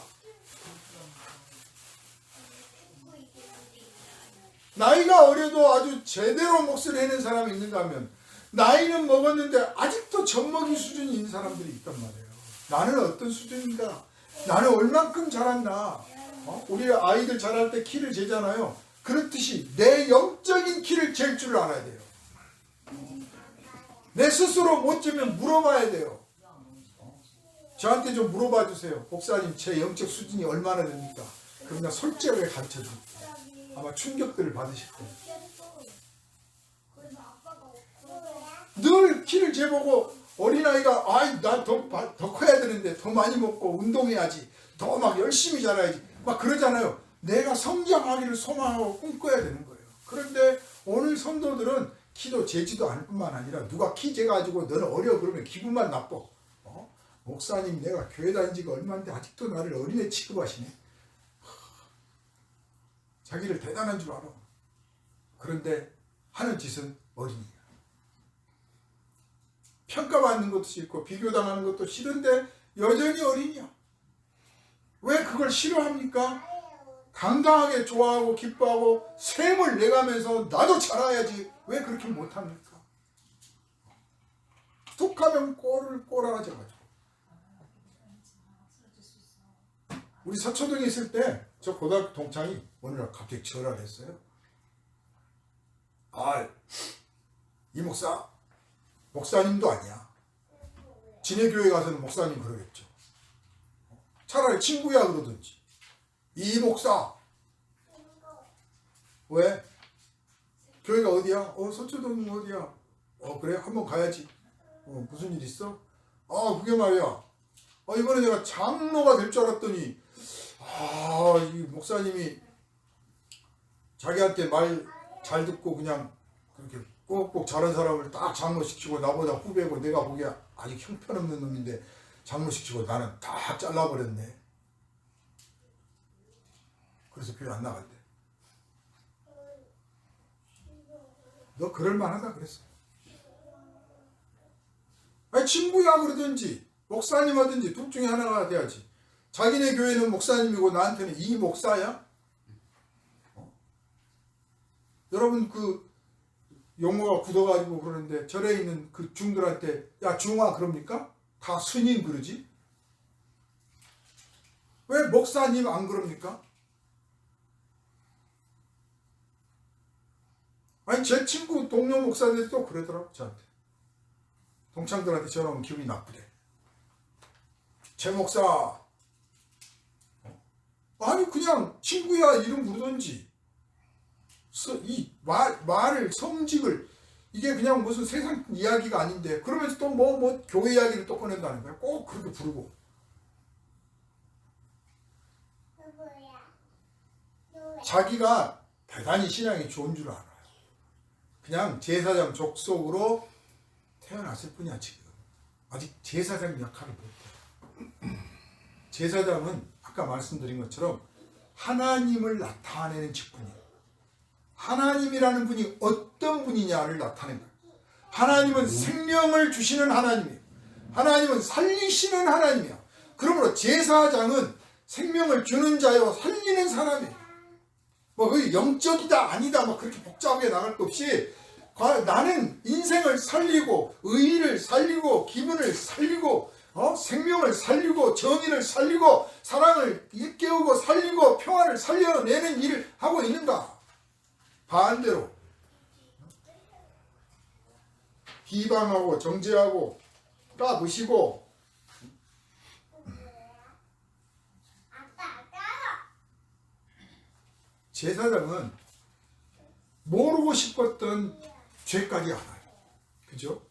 나이가 어려도 아주 제대로 몫을 해낸 사람이 있는가 하면, 나이는 먹었는데 아직도 젖먹이 수준이 있는 사람들이 있단 말이에요. 나는 어떤 수준인가, 나는 얼만큼 자랐나. 우리 아이들 자랄 때 키를 재잖아요. 그렇듯이 내 영적인 키를 잴 줄 알아야 돼요. 내 스스로 못 재면 물어봐야 돼요. 저한테 좀 물어봐 주세요. 목사님, 제 영적 수준이 얼마나 됩니까? 그럼 나 솔직하게 가르쳐 줄게요. 아마 충격들을 받으실 거예요. 늘 키를 재보고 어린아이가 아이 나 더 커야 되는데, 더 많이 먹고 운동해야지, 더 막 열심히 자라야지 막 그러잖아요. 내가 성장하기를 소망하고 꿈꿔야 되는 거예요. 그런데 오늘 성도들은 키도 재지도 않을 뿐만 아니라, 누가 키 재가지고 너는 어려 그러면 기분만 나빠. 목사님, 내가 교회 다닌 지가 얼마인데 아직도 나를 어린애 취급하시네. 자기를 대단한 줄 알아. 그런데 하는 짓은 어린이야. 평가받는 것도 싫고 비교당하는 것도 싫은데 여전히 어린이야. 왜 그걸 싫어합니까? 당당하게 좋아하고 기뻐하고 샘을 내가면서 나도 자라야지 왜 그렇게 못합니까? 툭하면 꼬라져가지고. 우리 서초동에 있을 때 저 고등학교 동창이 어느 날 갑자기 전화를 했어요. 이 목사님도 아니야. 지네 교회 가서는 목사님 그러겠죠. 차라리 친구야 그러든지. 이 목사. 왜? 교회가 어디야? 서초동 어디야? 그래? 한번 가야지. 무슨 일 있어? 그게 말이야. 이번에 내가 장로가 될 줄 알았더니 이 목사님이 자기한테 말 잘 듣고 그냥 그렇게 꼭꼭 잘한 사람을 딱 장로시키고, 나보다 후배고 내가 보기에 아직 형편없는 놈인데 장로시키고 나는 다 잘라버렸네. 그래서 교회 안 나간대. 너 그럴만하다 그랬어. 친구야 그러든지 목사님 하든지 둘 중에 하나가 돼야지. 자기네 교회는 목사님이고 나한테는 이 목사야? 여러분 그 용어가 굳어가지고 그러는데, 절에 있는 그 중들한테 야 중아 그럽니까? 다 스님 그러지? 왜 목사님 안 그럽니까? 제 친구 동료 목사들도 그러더라고. 저한테 동창들한테 전화 오면 기분이 나쁘대. 제 목사 그냥 친구야 이름 부르던지, 이 말을 성직을, 이게 그냥 무슨 세상 이야기가 아닌데 그러면서 또 뭐 교회 이야기를 또 꺼낸다는 거야. 꼭 그렇게 부르고. 자기가 대단히 신앙이 좋은 줄 알아요. 그냥 제사장 족속으로 태어났을 뿐이야. 지금 아직 제사장 역할을 못해요. 제사장은 아까 말씀드린 것처럼 하나님을 나타내는 직분이에요. 하나님이라는 분이 어떤 분이냐를 나타낸다. 하나님은 생명을 주시는 하나님이에요. 하나님은 살리시는 하나님이야. 그러므로 제사장은 생명을 주는 자요 살리는 사람이에요. 그 영적이다 아니다 그렇게 복잡하게 나갈 것 없이 나는 인생을 살리고 의의를 살리고 기분을 살리고 생명을 살리고 정의를 살리고 사랑을 일깨우고 살리고 평화를 살려내는 일을 하고 있는가? 반대로 비방하고 정죄하고 까부시고 제사장은 모르고 싶었던 죄까지 알아요. 그죠?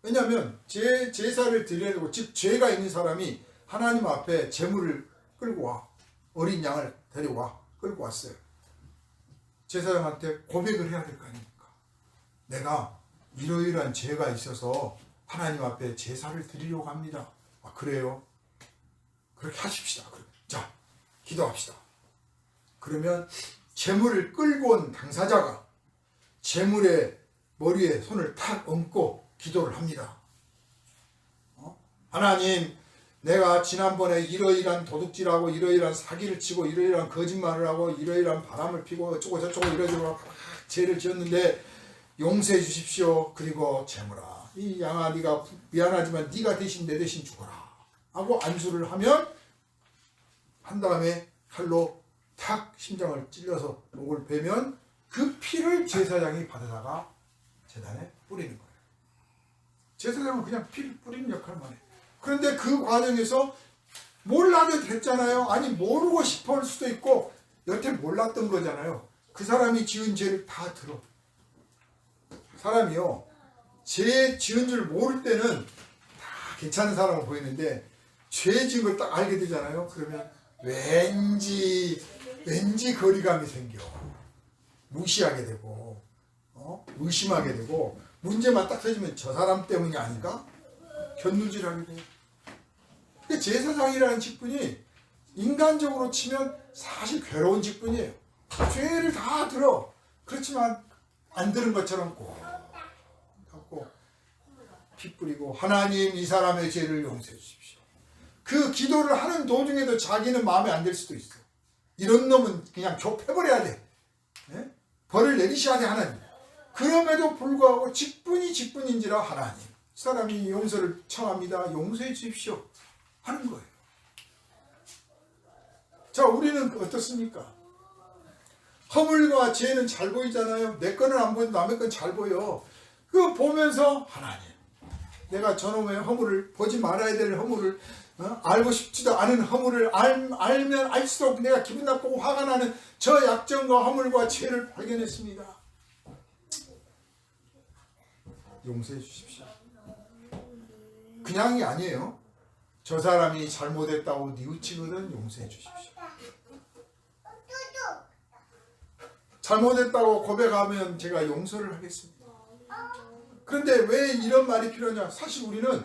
왜냐하면 제사를 드려야 되고 즉 죄가 있는 사람이 하나님 앞에 제물을 끌고 와. 어린 양을 데려와. 끌고 왔어요. 제사장한테 고백을 해야 될 거 아닙니까? 내가 이러이러한 죄가 있어서 하나님 앞에 제사를 드리려고 합니다. 아, 그래요? 그렇게 하십시다. 자, 기도합시다. 그러면 제물을 끌고 온 당사자가 제물의 머리에 손을 탁 얹고 기도를 합니다. 하나님, 내가 지난번에 이러이러한 도둑질하고 이러이러한 사기를 치고 이러이러한 거짓말을 하고 이러이러한 바람을 피고 어쩌고 저쩌고 이러저러 죄를 지었는데 용서해 주십시오. 그리고 제물아, 이 양아 네가 미안하지만 네가 대신 내 대신 죽어라 하고 안수를 하면 한 다음에 칼로 탁 심장을 찔러서 목을 베면 그 피를 제사장이 받아다가 제단에 뿌리는 거예요. 제사장은 그냥 피를 뿌리는 역할만 해요. 그런데 그 과정에서 몰라도 됐잖아요. 아니 모르고 싶어 할 수도 있고 여태 몰랐던 거잖아요. 그 사람이 지은 죄를 다 들어. 사람이요, 죄 지은 줄 모를 때는 다 괜찮은 사람으로 보이는데 죄 지은 걸 딱 알게 되잖아요. 그러면 왠지 거리감이 생겨. 무시하게 되고 의심하게 되고 문제만 딱 터지면 저 사람 때문이 아닌가? 견누질하게 돼요. 제사장이라는 직분이 인간적으로 치면 사실 괴로운 직분이에요. 죄를 다 들어. 그렇지만 안 들은 것처럼 꼭 갖고 피 뿌리고 하나님 이 사람의 죄를 용서해 주십시오. 그 기도를 하는 도중에도 자기는 마음에 안 들 수도 있어. 이런 놈은 그냥 좁혀버려야 돼. 네? 벌을 내리셔야 돼 하나님. 그럼에도 불구하고 직분이 직분인지라 하나님, 사람이 용서를 청합니다. 용서해 주십시오 하는 거예요. 자, 우리는 어떻습니까? 허물과 죄는 잘 보이잖아요. 내 거는 안 보여도 남의 건 잘 보여. 그거 보면서 하나님, 내가 저놈의 허물을, 보지 말아야 될 허물을, 알고 싶지도 않은 허물을 알면 알수록 내가 기분 나쁘고 화가 나는 저 약점과 허물과 죄를 발견했습니다. 용서해 주십시오. 그냥이 아니에요. 저 사람이 잘못했다고 뉘우치거든 용서해 주십시오. 잘못했다고 고백하면 제가 용서를 하겠습니다. 그런데 왜 이런 말이 필요하냐? 사실 우리는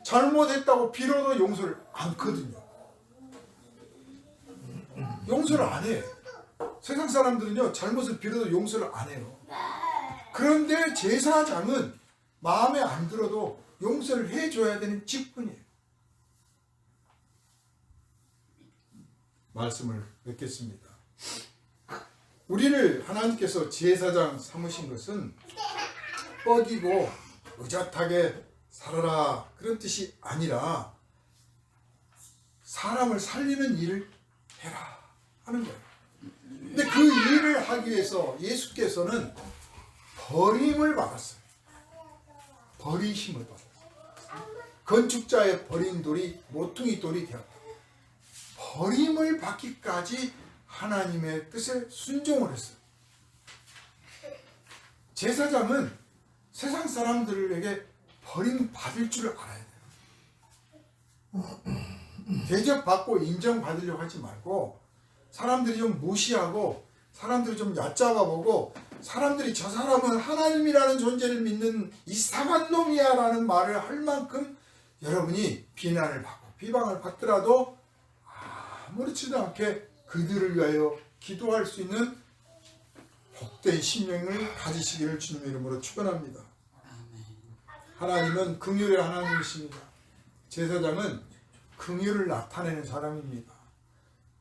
잘못했다고 빌어도 용서를 않거든요. 용서를 안 해. 세상 사람들은요, 잘못을 빌어도 용서를 안 해요. 그런데 제사장은 마음에 안 들어도 용서를 해줘야 되는 직분이에요. 말씀을 맺겠습니다. 우리를 하나님께서 제사장 삼으신 것은 뻐기고 의젓하게 살아라 그런 뜻이 아니라 사람을 살리는 일을 해라 하는 거예요. 근데 그 일을 하기 위해서 예수께서는 버림을 받았어요. 버리심을 받았어요. 건축자의 버린 돌이 모퉁이 돌이 되었다. 버림을 받기까지 하나님의 뜻에 순종을 했어요. 제사장은 세상 사람들에게 버림받을 줄 알아야 돼요. 대접받고 인정받으려고 하지 말고 사람들이 좀 무시하고 사람들이 좀 얕잡아 보고 사람들이 저 사람은 하나님이라는 존재를 믿는 이상한 놈이야 라는 말을 할 만큼 여러분이 비난을 받고 비방을 받더라도 아무렇지도 않게 그들을 위하여 기도할 수 있는 복된 심령을 가지시기를 주님의 이름으로 축원합니다. 하나님은 긍휼의 하나님이십니다. 제사장은 긍휼을 나타내는 사람입니다.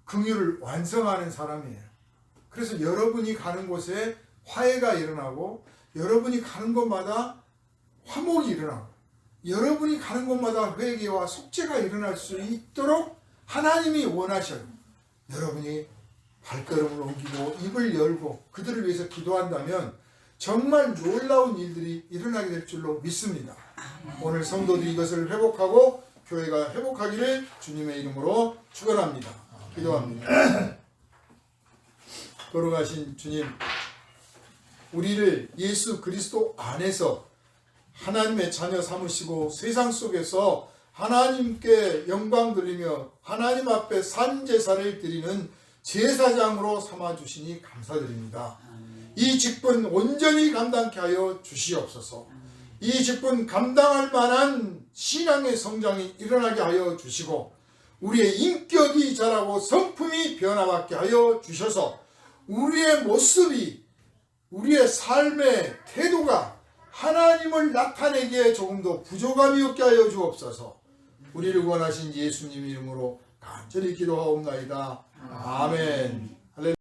긍휼을 완성하는 사람이에요. 그래서 여러분이 가는 곳에 화해가 일어나고 여러분이 가는 곳마다 화목이 일어나고 여러분이 가는 곳마다 회개와 속죄가 일어날 수 있도록 하나님이 원하셔요. 여러분이 발걸음을 옮기고 입을 열고 그들을 위해서 기도한다면 정말 놀라운 일들이 일어나게 될 줄로 믿습니다. 오늘 성도들이 이것을 회복하고 교회가 회복하기를 주님의 이름으로 축원합니다. 기도합니다. 걸어가신 주님, 우리를 예수 그리스도 안에서 하나님의 자녀 삼으시고 세상 속에서 하나님께 영광 돌리며 하나님 앞에 산 제사를 드리는 제사장으로 삼아주시니 감사드립니다. 이 직분 온전히 감당케 하여 주시옵소서. 이 직분 감당할 만한 신앙의 성장이 일어나게 하여 주시고 우리의 인격이 자라고 성품이 변화받게 하여 주셔서 우리의 모습이 우리의 삶의 태도가 하나님을 나타내기에 조금 더 부족함이 없게 하여 주옵소서. 우리를 구원하신 예수님 이름으로 간절히 기도하옵나이다. 아멘.